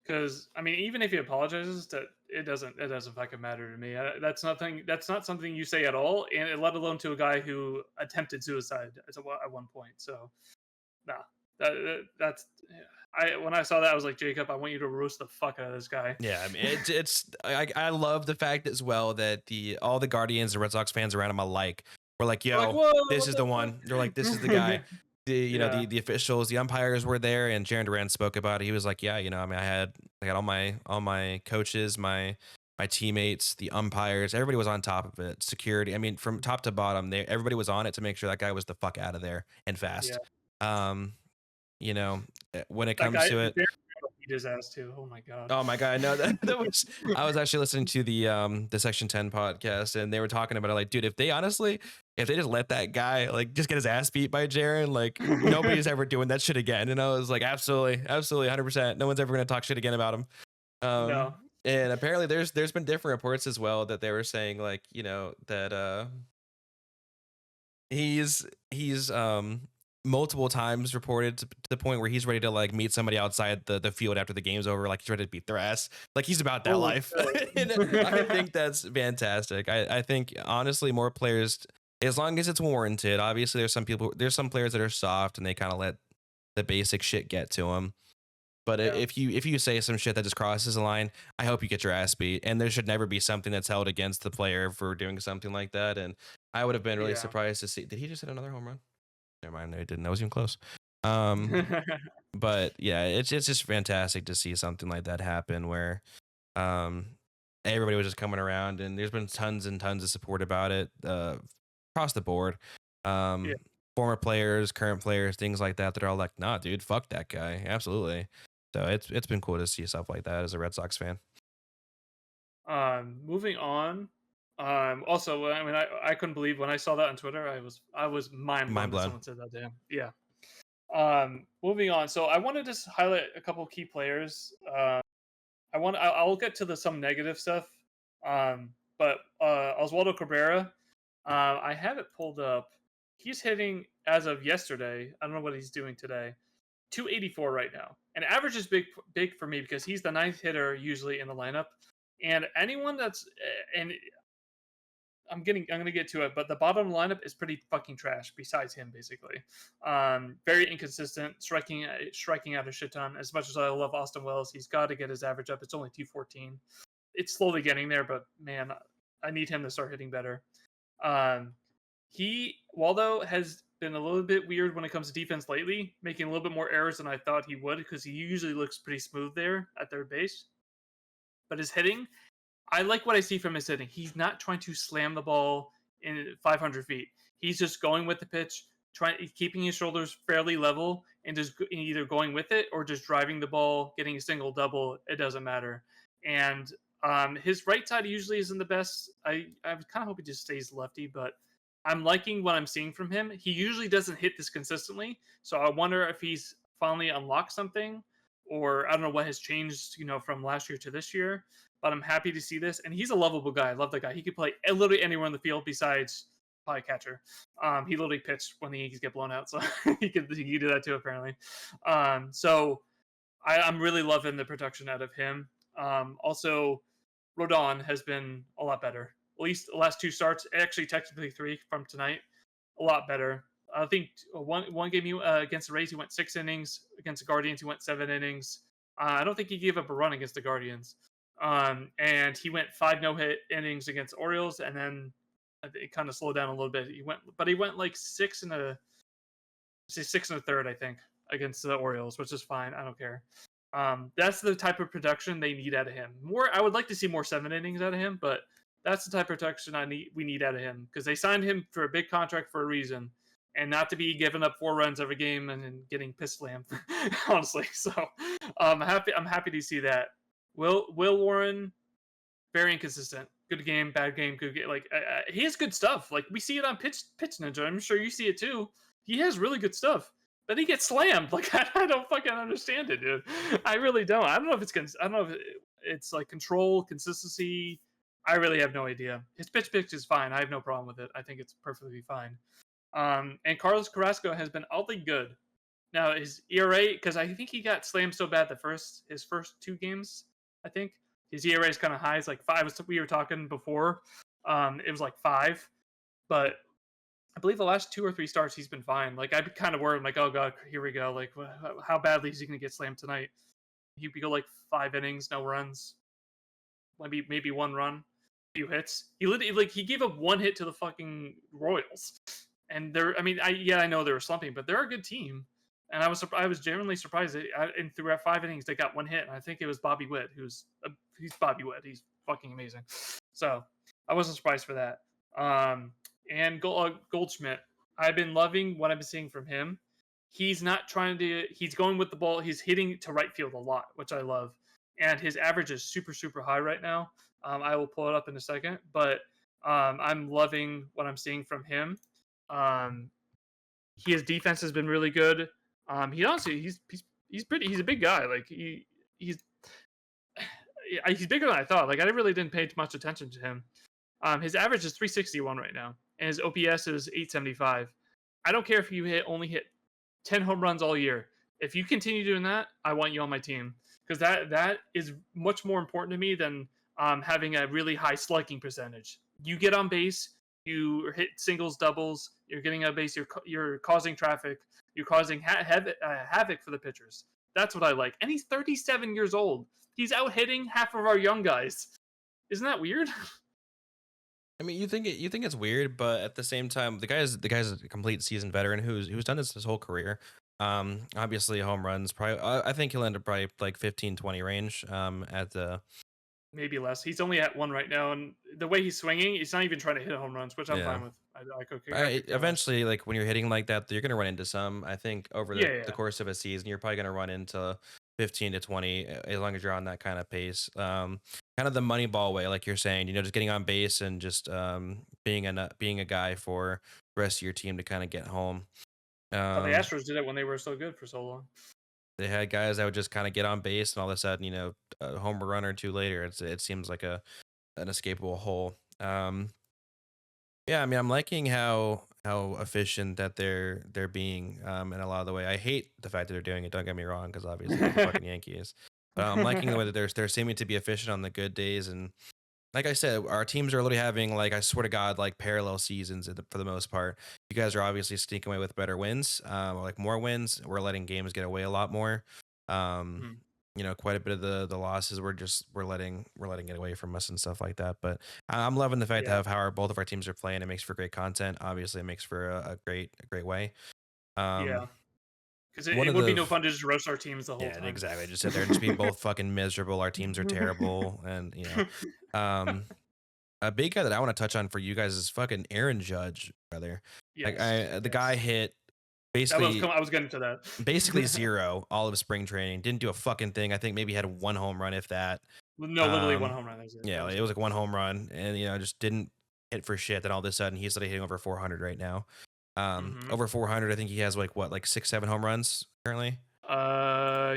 because I mean, even if he apologizes, that it doesn't fucking matter to me. That's not something you say at all, and let alone to a guy who attempted suicide at one point. So nah, that's I when I saw that I was like, Jacob, I want you to roast the fuck out of this guy. Yeah, I mean I love the fact as well that all the Guardians and Red Sox fans around him alike were like, They're like, "Yo, whoa, this what is the the one." They're like, "This is the guy." fuck? The Yeah, the officials, the umpires were there, and Jaron Duran spoke about it. He was like, "Yeah, I mean, I had all my coaches, my teammates, the umpires, everybody was on top of it. Security, I mean, from top to bottom, everybody was on it to make sure that guy was the fuck out of there and yeah. fast." Um, when it That comes guy, to it, beat his ass too. Oh my god. oh my god, no, that was I was actually listening to the Section 10 podcast, and they were talking about it like, dude, if they just let that guy like just get his ass beat by Jaron, like nobody's ever doing that shit again. And I was like, absolutely, absolutely, 100%. No one's ever gonna talk shit again about him. No. And apparently there's been different reports as well that they were saying like, that he's multiple times reported to the point where he's ready to like meet somebody outside the field after the game's over, like he's ready to beat their ass, like he's about that Holy life. And I shit. think that's fantastic. I think honestly more players, as long as it's warranted. Obviously there's some players that are soft and they kind of let the basic shit get to them. But Yeah. if you say some shit that just crosses the line, I hope you get your ass beat. And there should never be something that's held against the player for doing something like that. And I would have been really Yeah. surprised to see. Did he just hit another home run? Never mind, no, he didn't. That was even close. Um, but yeah, it's just fantastic to see something like that happen where um everybody was just coming around, and there's been tons and tons of support about it across the board. Yeah. Um, Former players, current players, things like that are all like, nah, dude, fuck that guy, absolutely. So it's been cool to see stuff like that as a Red Sox fan. Moving on. Also, I mean, I couldn't believe when I saw that on Twitter. I was mind Mind blown that blown. someone said that. Damn. Yeah. Moving on. So I want to just highlight a couple key players. I'll get to some negative stuff. But Oswaldo Cabrera, I have it pulled up. He's hitting as of yesterday. I don't know what he's doing today. 284 right now. And average is big for me because he's the ninth hitter usually in the lineup. And anyone that's and I'm gonna get to it, but the bottom lineup is pretty fucking trash. Besides him, basically, very inconsistent, striking out a shit ton. As much as I love Austin Wells, he's got to get his average up. It's only 214. It's slowly getting there, but man, I need him to start hitting better. Um, Waldo has been a little bit weird when it comes to defense lately, making a little bit more errors than I thought he would because he usually looks pretty smooth there at third base. But his hitting, I like what I see from his hitting. He's not trying to slam the ball in 500 feet. He's just going with the pitch, keeping his shoulders fairly level, and just either going with it or just driving the ball, getting a single, double. It doesn't matter. And his right side usually isn't the best. I kind of hope he just stays lefty, but I'm liking what I'm seeing from him. He usually doesn't hit this consistently, so I wonder if he's finally unlocked something, or I don't know what has changed, from last year to this year. But I'm happy to see this, and he's a lovable guy. I love that guy. He could play literally anywhere on the field besides probably catcher. He literally pitched when the Yankees get blown out, so he could do that too apparently. So I'm really loving the production out of him. Also, Rodon has been a lot better. At least the last two starts, actually technically three from tonight, a lot better. I think one game against the Rays, he went 6 innings. Against the Guardians, he went 7 innings. I don't think he gave up a run against the Guardians. And he went 5 no-hit innings against Orioles, and then it kind of slowed down a little bit. He went like 6 and a third, I think, against the Orioles, which is fine. I don't care. That's the type of production they need out of him. I would like to see more 7 innings out of him, but that's the type of production we need out of him because they signed him for a big contract for a reason, and not to be giving up 4 runs every game and getting piss slammed. Honestly, so I'm happy to see that. Will Warren, very inconsistent. Good game, bad game, good game. Like he has good stuff. Like we see it on Pitch Ninja. I'm sure you see it too. He has really good stuff, but he gets slammed. Like I don't fucking understand it, dude. I really don't. I don't know if I don't know if it's like control, consistency. I really have no idea. His pitch is fine. I have no problem with it. I think it's perfectly fine. And Carlos Carrasco has been oddly good. Now his ERA, because I think he got slammed so bad his first two games. I think his ERA is kind of high. It's like 5. We were talking before. It was like 5, but I believe the last 2 or 3 starts he's been fine. Like I'd be kind of worried. I'm like, oh god, here we go. Like how badly is he going to get slammed tonight? He'd go like 5 innings, no runs, maybe 1 run, few hits. He literally like he gave up 1 hit to the fucking Royals, and they're. I mean, I know they were slumping, but they're a good team. And I was genuinely surprised that and throughout 5 innings they got 1 hit, and I think it was Bobby Witt, he's Bobby Witt, he's fucking amazing. So I wasn't surprised for that. And Goldschmidt, I've been loving what I've been seeing from him. He's not trying to. He's going with the ball. He's hitting to right field a lot, which I love. And his average is super high right now. I will pull it up in a second, but I'm loving what I'm seeing from him. Um, his defense has been really good. He honestly he's pretty. He's a big guy. Like he's bigger than I thought. Like I really didn't pay much attention to him. His average is 361 right now, and his OPS is 875. I don't care if you only hit 10 home runs all year. If you continue doing that, I want you on my team, because that is much more important to me than having a really high slugging percentage. You get on base, you hit singles, doubles, you're getting on base, you're causing traffic, you're causing havoc for the pitchers. That's what I like. And he's 37 years old. He's out hitting half of our young guys. Isn't that weird? I mean, you think it's weird, but at the same time, the guy's a complete seasoned veteran who's done this his whole career. Obviously home runs probably. I think he'll end up probably like 15, 20 range. At the Maybe less. He's only at 1 right now, and the way he's swinging, he's not even trying to hit home runs, which I'm yeah. fine with. I could care less. Eventually, like when you're hitting like that, you're gonna run into some. I think over Yeah, the yeah. course of a season, you're probably gonna run into 15 to 20 as long as you're on that kind of pace. Kind of the money ball way, like you're saying, just getting on base and just being a guy for the rest of your team to kind of get home. Oh, the Um, Astros did it when they were so good for so long. they had guys that would just kind of get on base, and all of a sudden, a home run or two later, it seems like an escapable hole. Yeah, I mean, I'm liking how efficient that they're being in a lot of the way. I hate the fact that they're doing it. Don't get me wrong, because obviously they're the fucking Yankees. But I'm liking the way that they're seeming to be efficient on the good days. And like I said, our teams are literally having, like, I swear to God, like parallel seasons for the most part. You guys are obviously sneaking away with better wins, or like more wins. We're letting games get away a lot more. Um, Mhm. Quite a bit of the losses we're letting it away from us and stuff like that. But I'm loving the fact Yeah, of how both of our teams are playing. It makes for great content. Obviously, it makes for a great way. yeah. Um, Because one it of would be the no fun to just roast our teams the whole Yeah, time. exactly. Just sit there and just be both fucking miserable. Our teams are terrible, and um, a big guy that I want to touch on for you guys is fucking Aaron Judge, brother. Like Yes, the guy yes. hit That was basically I was getting to basically that. zero all of spring training. Didn't do a fucking thing. I think maybe he had one home run, if that. No, literally one Um, home run. That was it. yeah, That was like, it it. was like one home run, and just didn't hit for shit. Then all of a sudden, he's like hitting over 400 right now. Hmm. Over 400. I think he has like what, like 6, 7 home runs currently.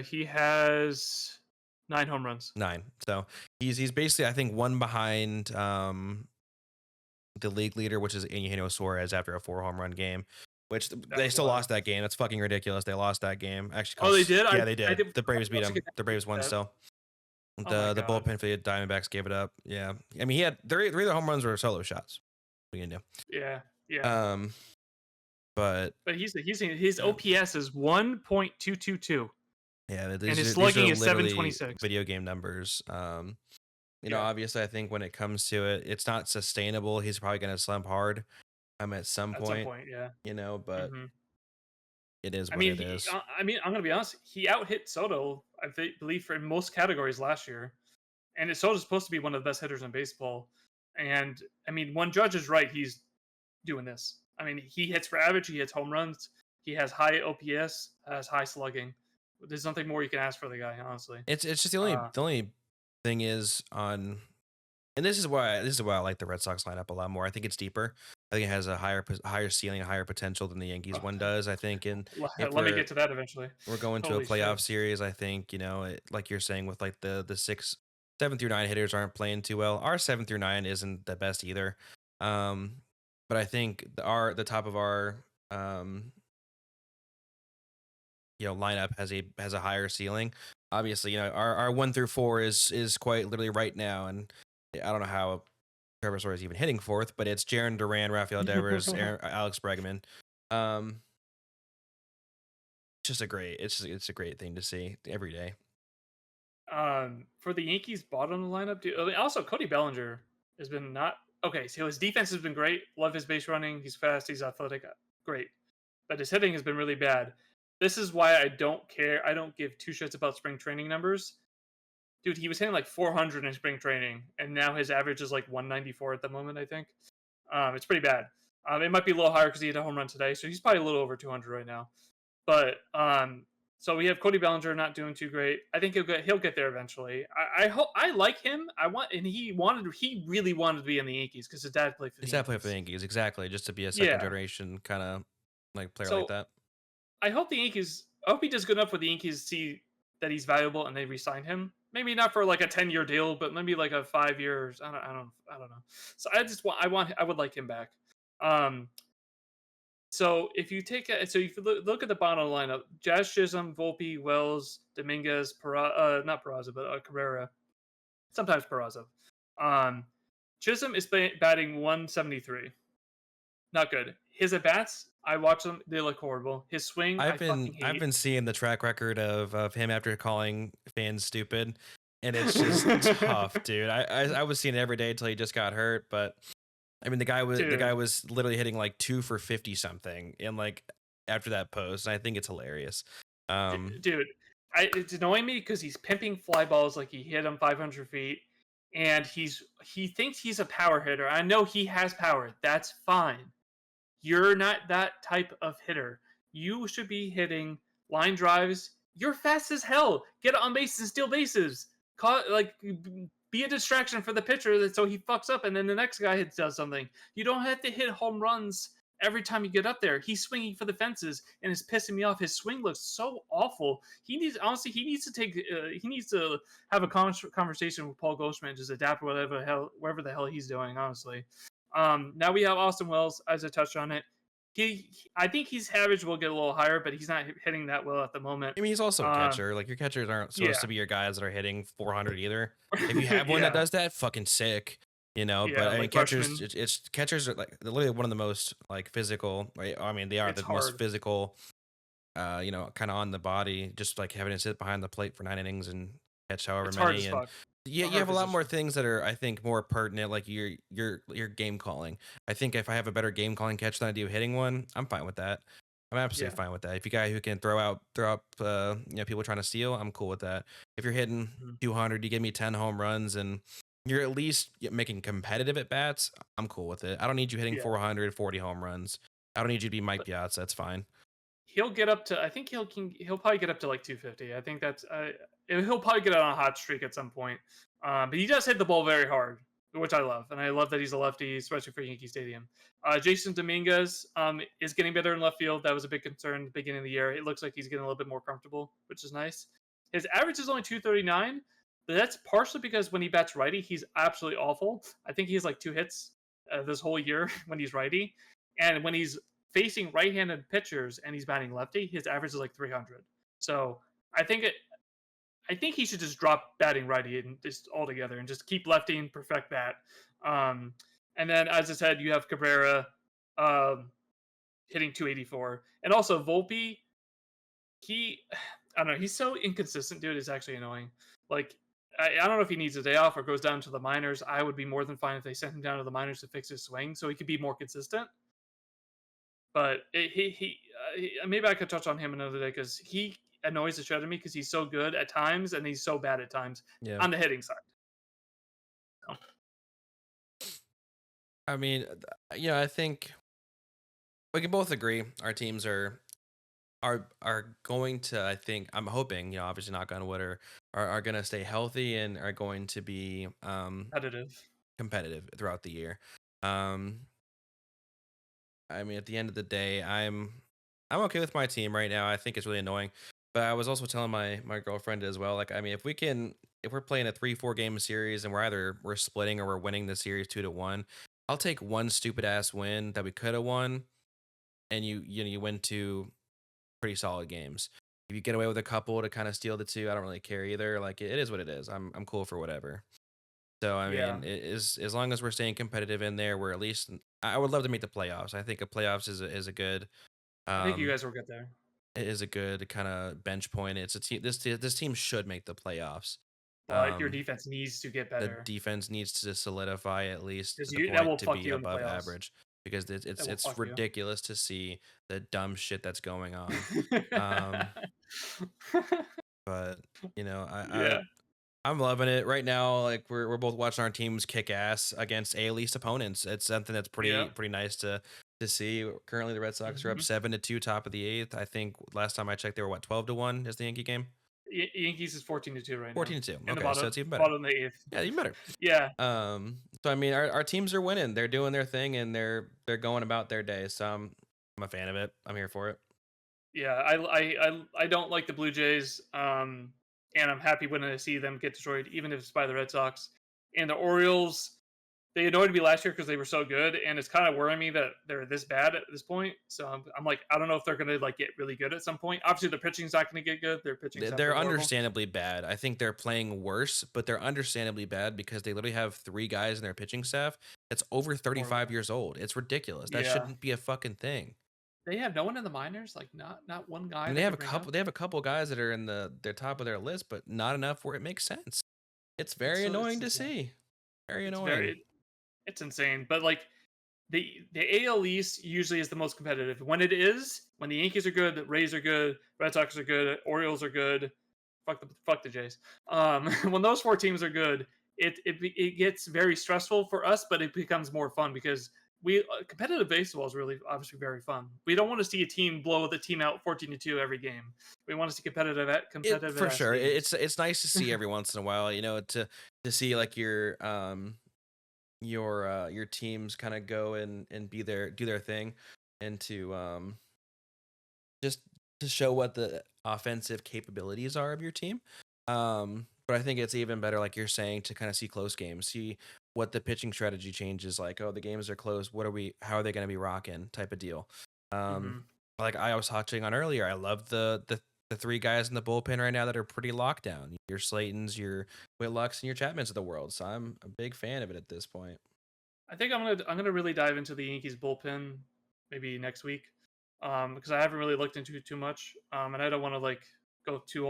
He has 9 home runs. 9. So he's basically, I think, one behind the league leader, which is Eugenio Suarez after a 4 home run game. Which they That's still wild. lost that game. That's fucking ridiculous. They lost that game. Actually, Oh, they cause did. yeah, they I did. did. The Braves beat Once them. again, The Braves won that. still. Oh my The god. bullpen for the Diamondbacks gave it up. Yeah, I mean he had three of the home runs were solo shots. What are you gonna Yeah, do? yeah. But But his yeah, OPS is 1.222, yeah, and his these are slugging is literally 726. video game numbers. Yeah, Obviously, I think when it comes to it, it's not sustainable. He's probably gonna slump hard. At some at some point, point. Yeah. but Hmm. it is I what mean, it is. I'm gonna be honest. He out hit Soto, believe, for in most categories last year, and Soto's supposed to be one of the best hitters in baseball. And I mean, when Judge is right, he's doing this. I mean, he hits for average. He hits home runs. He has high OPS. Has high slugging. There's nothing more you can ask for the guy, honestly. It's just the Uh, only thing is on, and this is why I like the Red Sox lineup a lot more. I think it's deeper. I think it has a higher ceiling, a higher potential than the Yankees one Okay. does. I think, and if Let me get to that eventually. we're going to a Holy shit. playoff series, I think like you're saying with like the 7 through 9 hitters aren't playing too well. Our 7 through 9 isn't the best either. Um, but I think the top of our um lineup has a higher ceiling. Obviously, our 1 through 4 is quite literally right now, and I don't know how Trevor Story is even hitting fourth, but it's Jaron Duran, Rafael Devers, Alex Bregman. Um, it's a great thing to see every day. For the Yankees bottom of the lineup, dude, also Cody Bellinger has been not okay. So his defense has been great. Love his base running. He's fast. He's athletic. Great, but his hitting has been really bad. This is why I don't care. I don't give two shits about spring training numbers. Dude, he was hitting like 400 in spring training, and now his average is like 194 at the moment. I think it's pretty bad. It might be a little higher because he hit a home run today, so he's probably a little over 200 right now. But so we have Cody Bellinger not doing too great. I think he'll get there eventually. I hope I like him. He really wanted to be in the Yankees because his dad played for the He's definitely for the Yankees. Yankees, exactly, just to be a second Yeah. generation kind of like player like So that. I hope the Yankees. I hope he does good enough with the Yankees to see that he's valuable and they re-sign him. Maybe not for like a 10-year deal, but maybe like a 5 years. I don't know. So I would like him back. Um, So if you if you look at the bottom lineup, Jazz Chisholm, Volpe, Wells, Dominguez, not Peraza, but Cabrera, sometimes Peraza. Um, Chisholm is batting 173. Not good. His at bats, I watch them; they look horrible. His swing, I fucking I've hate. been seeing the track record of him after calling fans stupid, and it's just tough, dude. I was seeing it every day until he just got hurt, but I mean the guy Dude, was literally hitting like 2 for 50 something, and like after that post, and I think it's hilarious. dude, it's annoying me because he's pimping fly balls like he hit them 500 feet, and he thinks he's a power hitter. I know he has power. That's fine. You're not that type of hitter. You should be hitting line drives. You're fast as hell. Get on base and steal bases. Be a distraction for the pitcher so he fucks up and then the next guy does something. You don't have to hit home runs every time you get up there. He's swinging for the fences and it's pissing me off. His swing looks so awful. He needs to have a conversation with Paul Goldschmidt and just adapt whatever the hell he's doing. Honestly, now we have Austin Wells, as I touched on it. I think his average will get a little higher, but he's not hitting that well at the moment. I mean, he's also a Um, catcher. Like your catchers aren't supposed yeah, to be your guys that are hitting 400 either. If you have one that yeah, does that, fucking sick. yeah. But I mean, Like catchers, Rushman, it's catchers are like they're literally one of the most like physical. Right? I mean, they are it's the most hard. physical. Kind of on the body, just like having to sit behind the plate for 9 innings and catch however It's hard as many. And fuck. yeah, A you hard have a lot more position. things that are, I think, more pertinent, like your game calling. I think if I have a better game calling catch than I do hitting one, I'm fine with that. I'm absolutely Yeah. fine with that. If you guy who can throw up, people trying to steal, I'm cool with that. If you're hitting Mhm. 200, you give me 10 home runs, and you're at least making competitive at bats, I'm cool with it. I don't need you hitting Yeah. 440 home runs. I don't need you to be Mike But Piazza. That's fine. he'll get up to. I think he'll probably get up to like 250. I think that's. He'll probably get on a hot streak at some point. But he does hit the ball very hard, which I love, and I love that he's a lefty, especially for Yankee Stadium. Jason Dominguez is getting better in left field. That was a big concern at the beginning of the year. It looks like he's getting a little bit more comfortable, which is nice. His average is only 239, but that's partially because when he bats righty, he's absolutely awful. I think he has like 2 hits this whole year when he's righty, and when he's facing right-handed pitchers and he's batting lefty, his average is like 300. So I think it. I think he should just drop batting righty and just altogether and just keep lefty and perfect that. Um, and then, as I said, you have Cabrera um, hitting 284, and also Volpe. He, I don't know, he's so inconsistent, dude. It's actually annoying. Like, I don't know if he needs a day off or goes down to the minors. I would be more than fine if they sent him down to the minors to fix his swing so he could be more consistent. But maybe I could touch on him another day because he annoys the shit out of me because he's so good at times and he's so bad at times Yeah. on the hitting side. So, I mean, I think we can both agree our teams are are going to, I think, I'm hoping, obviously knock on wood, are going to stay healthy and are going to be Competitive. competitive throughout the year. Um, I mean, at the end of the day, I'm okay with my team right now. I think it's really annoying, but I was also telling my girlfriend as well. Like, I mean, if we're playing a 3-4 game series and we're splitting or we're winning the series 2-1, I'll take one stupid ass win that we could have won, and you win two pretty solid games. If you get away with a couple to kind of steal the two, I don't really care either. Like, it is what it is. I'm cool for whatever. So I Yeah, mean, it is as long as we're staying competitive in there, we're at least. I would love to make the playoffs. I think a playoffs is a good I think you um guys will get there. it is a good kind of bench point. It's a team. This team should make the playoffs. But your Um, defense needs to get the better defense needs to solidify at least because to the that will point to fuck be you in the above playoffs. average because That will it's fuck you. ridiculous to see the dumb shit that's going on. Um, but Yeah, I'm loving it right now. Like we're both watching our teams kick ass against A-list opponents. It's something that's yeah. pretty nice to see. Currently, the Red Sox are up Hmm. 7-2, top of the eighth. I think last time I checked, they were what 12-1 is the Yankee game. Yankees is 14-2 right now 14-2. in the Okay, so bottom it's even better. bottom of the eighth. Yeah, even better. Yeah, So I mean, our teams are winning. They're doing their thing and they're going about their day. So I'm a fan of it. I'm here for it. yeah. I don't like the Blue Jays. And I'm happy when I see them get destroyed, even if it's by the Red Sox. And the Orioles, they annoyed me last year because they were so good, and it's kind of worrying me that they're this bad at this point. So I'm like, I don't know if they're gonna like get really good at some point. Obviously, their pitching's not gonna get good. Their pitching staff They're is horrible. understandably bad. I think they're playing worse, but they're understandably bad because they literally have three guys in their pitching staff that's over 35 Horrible. years old. It's ridiculous. That Yeah, shouldn't be a fucking thing. they have no one in the minors. Like not one I guy mean, that could bring up. they have a couple guys that are in their top of their list, but not enough where it makes sense. It's very It's annoying to insane. see. Very It's annoying. it's insane. But like the AL East usually is the most competitive. When the Yankees are good, the Rays are good, Red Sox are good, Orioles are good. Fuck the Jays. When those four teams are good, it gets very stressful for us, but it becomes more fun because competitive baseball is really obviously very fun. We don't want to see a team blow the team out 14-2 every game. We want to see It competitive for ass sure. games. It's nice to see every once in a while, to see like your teams kind of go and be there, do their thing, and to just to show what the offensive capabilities are of your team. But I think it's even better, like you're saying, to kind of see close games, see what the pitching strategy changes. Like, oh, the games are close. How are they going to be rocking? Type of deal. Um, Hmm. like I was touching on earlier, I love the three guys in the bullpen right now that are pretty locked down. Your Slaytons, your Whitlocks, and your Chapmans of the world. So I'm a big fan of it at this point. I think I'm gonna really dive into the Yankees bullpen maybe next week, because I haven't really looked into it too much, and I don't want to like go too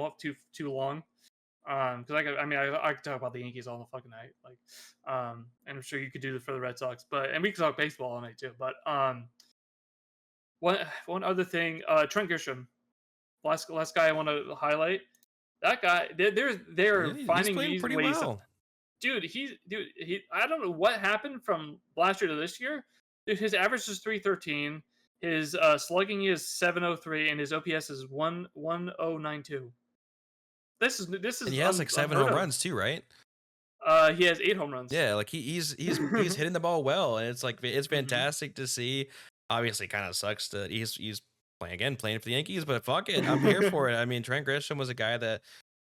long, because I could talk about the Yankees all the fucking night, like, and I'm sure you could do it for the Red Sox, and we could talk baseball all night too. But one other thing, Trent Grisham, last guy I want to highlight. That guy, they're Yeah, he's finding playing these pretty ways to well. he I don't know what happened from last year to this year. Dude, his average is 313. His slugging is 703 and his OPS is 1092. This And is he has like seven unheard home of. runs too, right? He has 8 home runs. Yeah, like he's hitting the ball well, and it's like it's Hmm. fantastic to see. Obviously, kind of sucks that he's playing for the Yankees, but fuck it, I'm here for it. I mean, Trent Grisham was a guy that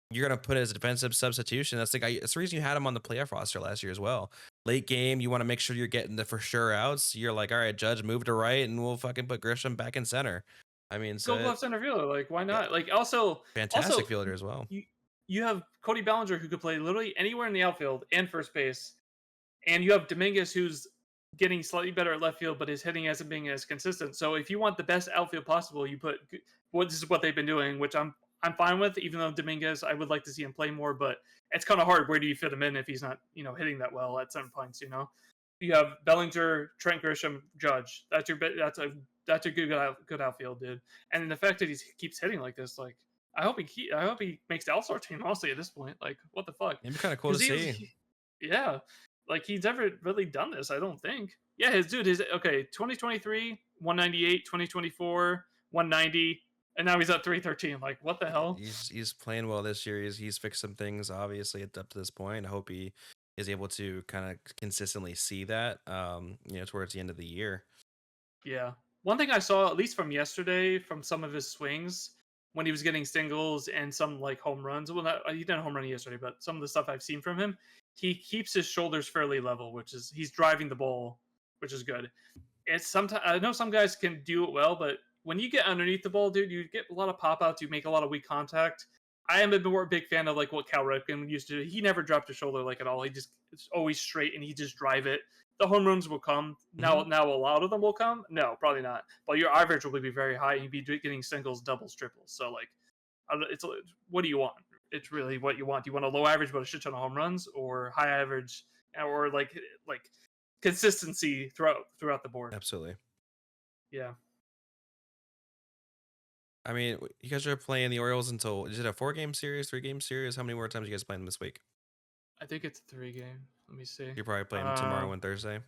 you're gonna put as a defensive substitution. That's the guy. That's the reason you had him on the playoff roster last year as well. Late game, you want to make sure you're getting the for sure outs. You're like, all right, Judge, move to right, and we'll fucking put Grisham back in center. I mean, Gold Glove center fielder. Like, why yeah, not? Like, fantastic also, fielder as well. you you have Cody Ballinger who could play literally anywhere in the outfield and first base, and you have Dominguez who's getting slightly better at left field, but his hitting hasn't been as consistent. So if you want the best outfield possible, you put this is what they've been doing, which I'm fine with. Even though Dominguez, I would like to see him play more, but it's kind of hard. Where do you fit him in if he's not hitting that well at certain points? You have Bellinger, Trent Grisham, Judge. That's a good outfield, dude. And the fact that he keeps hitting like this, like I hope he makes the All Star team. Honestly, at this point, like what the fuck? It'd be kind of cool to Because see. yeah, like he's never really done this. I don't think. Yeah, his okay. 2023 198, 2024 190, and now he's at 313. Like, what the hell? He's playing well this year. He's fixed some things. Obviously, up to this point. I hope he is able to kind of consistently see that. Towards the end of the year. Yeah. One thing I saw, at least from yesterday, from some of his swings when he was getting singles and some like home runs. Well, not, he didn't home run yesterday, but some of the stuff I've seen from him, he keeps his shoulders fairly level, which is he's driving the ball, which is good. It's sometimes I know some guys can do it well, but when you get underneath the ball, dude, you get a lot of pop outs. You make a lot of weak contact. I am a more big fan of like what Cal Ripken used to do. He never dropped his shoulder like at all. He just it's always straight and he just drive it. The home runs will come Hmm. now. A lot of them will come. No, probably not. But your average will be very high. You'd be getting singles, doubles, triples. So like, it's what do you want? It's really what you want. Do you want a low average but a shit ton of home runs, or high average, or like consistency throughout the board? Absolutely. Yeah, I mean, you guys are playing the Orioles until is it a 4-game series, 3-game series? How many more times you guys playing this week? I think it's a 3 game. Let me see. You're probably playing tomorrow Um, and Thursday.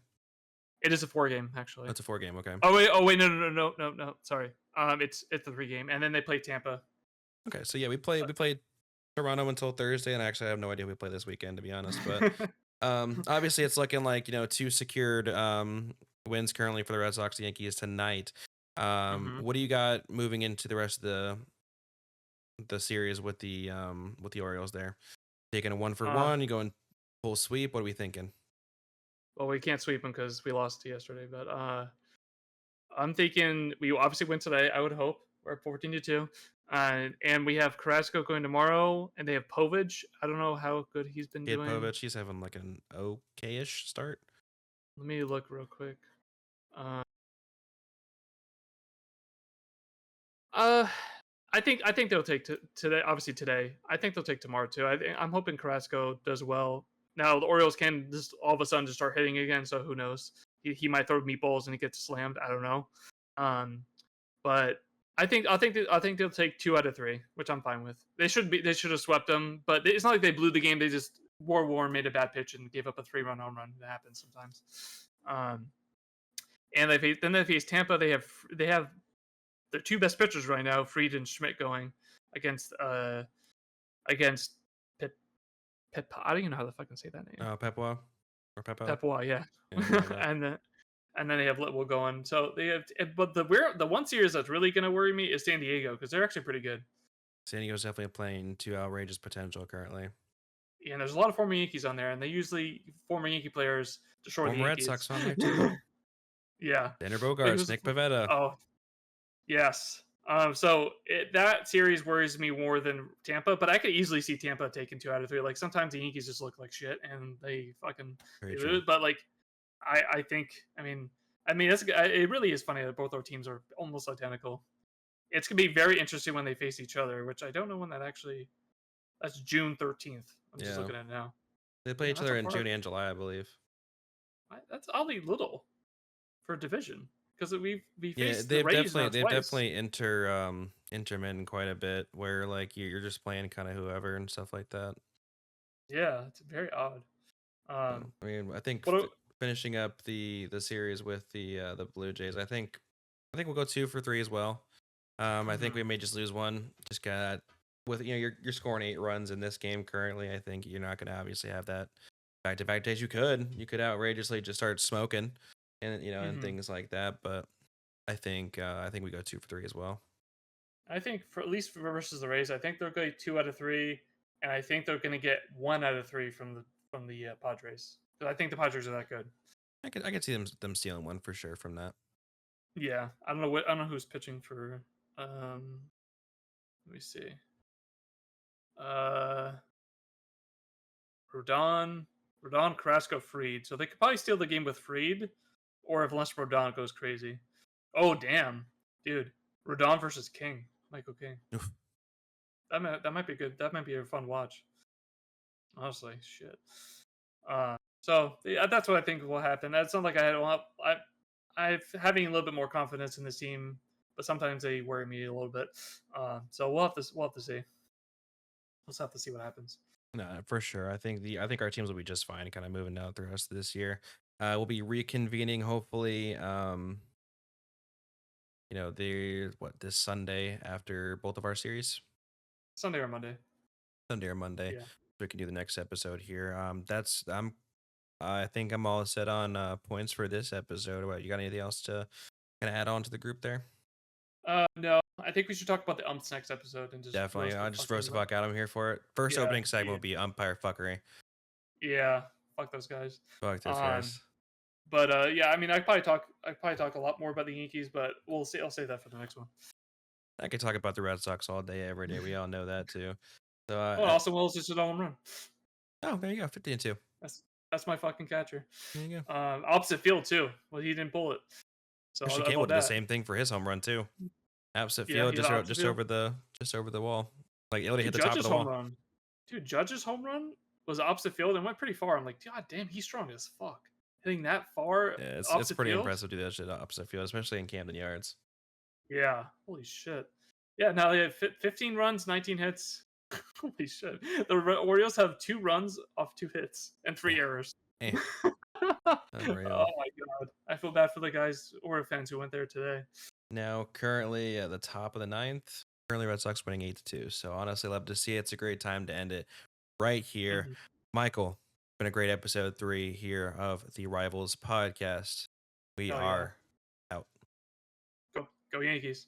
it is a 4 game actually. That's a 4-game. Okay. Oh wait, no. Sorry. It's the 3 game, and then they play Tampa. Okay. So yeah, So, we played Toronto until Thursday, and actually I have no idea who we play this weekend to be honest. But obviously it's looking like two secured wins currently for the Red Sox, the Yankees tonight. hmm What do you got moving into the rest of the series with the Orioles there? Taking a 1-for-1, you going full sweep? What are we thinking? well, we can't sweep them because we lost yesterday, but I'm thinking we obviously win today. I would hope we're 14-2, and we have Carrasco going tomorrow, and they have Povich. I don't know how good he's been Kid doing. Povich, he's having like an okay-ish start. Let me look real quick. Uh, uh I think they'll take today. Obviously today. I think they'll take tomorrow too. I'm hoping Carrasco does well. Now the Orioles can just all of a sudden just start hitting again. So who knows? He might throw meatballs and he gets slammed. I don't know. Um, but I think they'll take 2 out of 3, which I'm fine with. They should have swept them, but it's not like they blew the game. They just Warren made a bad pitch and gave up a 3-run home run. That happens sometimes. Um, and then they face Tampa. They have their two best pitchers right now, Fried and Schmidt, going against against Pep. I don't even know how to fucking say that name. Pepwa or Pepo? Pepwa, yeah. Yeah, something like that. And then they have Litwell going. So they have, but the one series that's really gonna worry me is San Diego because they're actually pretty good. San Diego's definitely playing to outrageous potential currently. Yeah, and there's a lot of former Yankees on there, and they usually former Yankee players destroy the Former Red Yankees. Sox on there too. Yeah, Tanner like Bogarts, Nick Pivetta. oh yes. That series worries me more than Tampa, but I could easily see Tampa taking 2 out of 3. Like sometimes the Yankees just look like shit and Very they true. lose. But like I think it really is funny that both our teams are almost identical. It's gonna be very interesting when they face each other, which I don't know when that actually. That's June 13th. I'm just Yeah. looking at it now. They play Damn, each that's a other in far. June and July, I believe. That's oddly little for a division because we Yeah, faced the Rays now they've twice. definitely intermittent quite a bit where like you're just playing kind of whoever and stuff like that. Yeah, it's very odd. So, I mean, I think What? finishing up the series with the Blue Jays, I think we'll go 2-for-3 as well. I think Mhm. we may just lose one. Just got with you're scoring 8 runs in this game currently. I think you're not going to obviously have that back to back days. You could outrageously just start smoking and and Mhm. things like that. But I think we go 2-for-3 as well. I think for at least for versus the Rays, I think they'll go 2 out of 3, and I think they're going to get 1 out of 3 from the Padres. 'Cause I think the Padres are that good. I could see them stealing one for sure from that. Yeah, I don't know who's pitching for. Um, Let me see. Uh, Rodon, Carrasco, Freed. So they could probably steal the game with Freed, or if unless Rodon goes crazy. Oh damn, dude, Rodon versus King, Michael King. Oof. That might be good. That might be a fun watch. Honestly, shit. So yeah, that's what I think will happen. That's not like I'm having a little bit more confidence in this team, but sometimes they worry me a little bit. So we'll have to see. We'll just have to see what happens. No, for sure. I think our teams will be just fine, kind of moving out through the rest of this year. We'll be reconvening hopefully. the what this Sunday after both of our series, Sunday or Monday. Sunday or Monday. Yeah. We can do the next episode here. I think I'm all set on points for this episode. What you got? Anything else to kind of add on to the group there? No, I think we should talk about the umps next episode and just Definitely. roast the I'll just roast fucking. the fuck out. I'm here for it. First Yeah, opening segment will be umpire fuckery. yeah. Fuck those guys. Fuck those Um, guys. but yeah, I mean, I probably talk a lot more about the Yankees, but we'll see. I'll save that for the next one. I could talk about the Red Sox all day, every day. We all know that too. So, Oh, Austin Wells just hit a home run. oh, there you go, 50-2. That's that's my fucking catcher. There you go. Opposite field too. Well, he didn't pull it, so Actually, I Campbell love did the that. same thing for his home run too. Opposite Yeah, field, he hit opposite just field. over the wall. Like it would have hit Dude, the top of Judge's the home wall. run. Dude, Judge's home run was opposite field and went pretty far. I'm like, God damn, he's strong as fuck. Hitting that far Yeah, it's opposite pretty field. impressive to do that shit opposite field, especially in Camden Yards. Yeah, holy shit. Yeah, now they have 15 runs, 19 hits. Holy shit. The Orioles have 2 runs off 2 hits and 3 errors. Eh, Oh unreal. my god. I feel bad for the guys or fans who went there today. Now, currently at the top of the ninth, currently Red Sox winning 8-2. So honestly, love to see it. It's a great time to end it right here. Mhm. Michael, been a great episode 3 here of the Rivals podcast. We Hell yeah. are out. Go Yankees.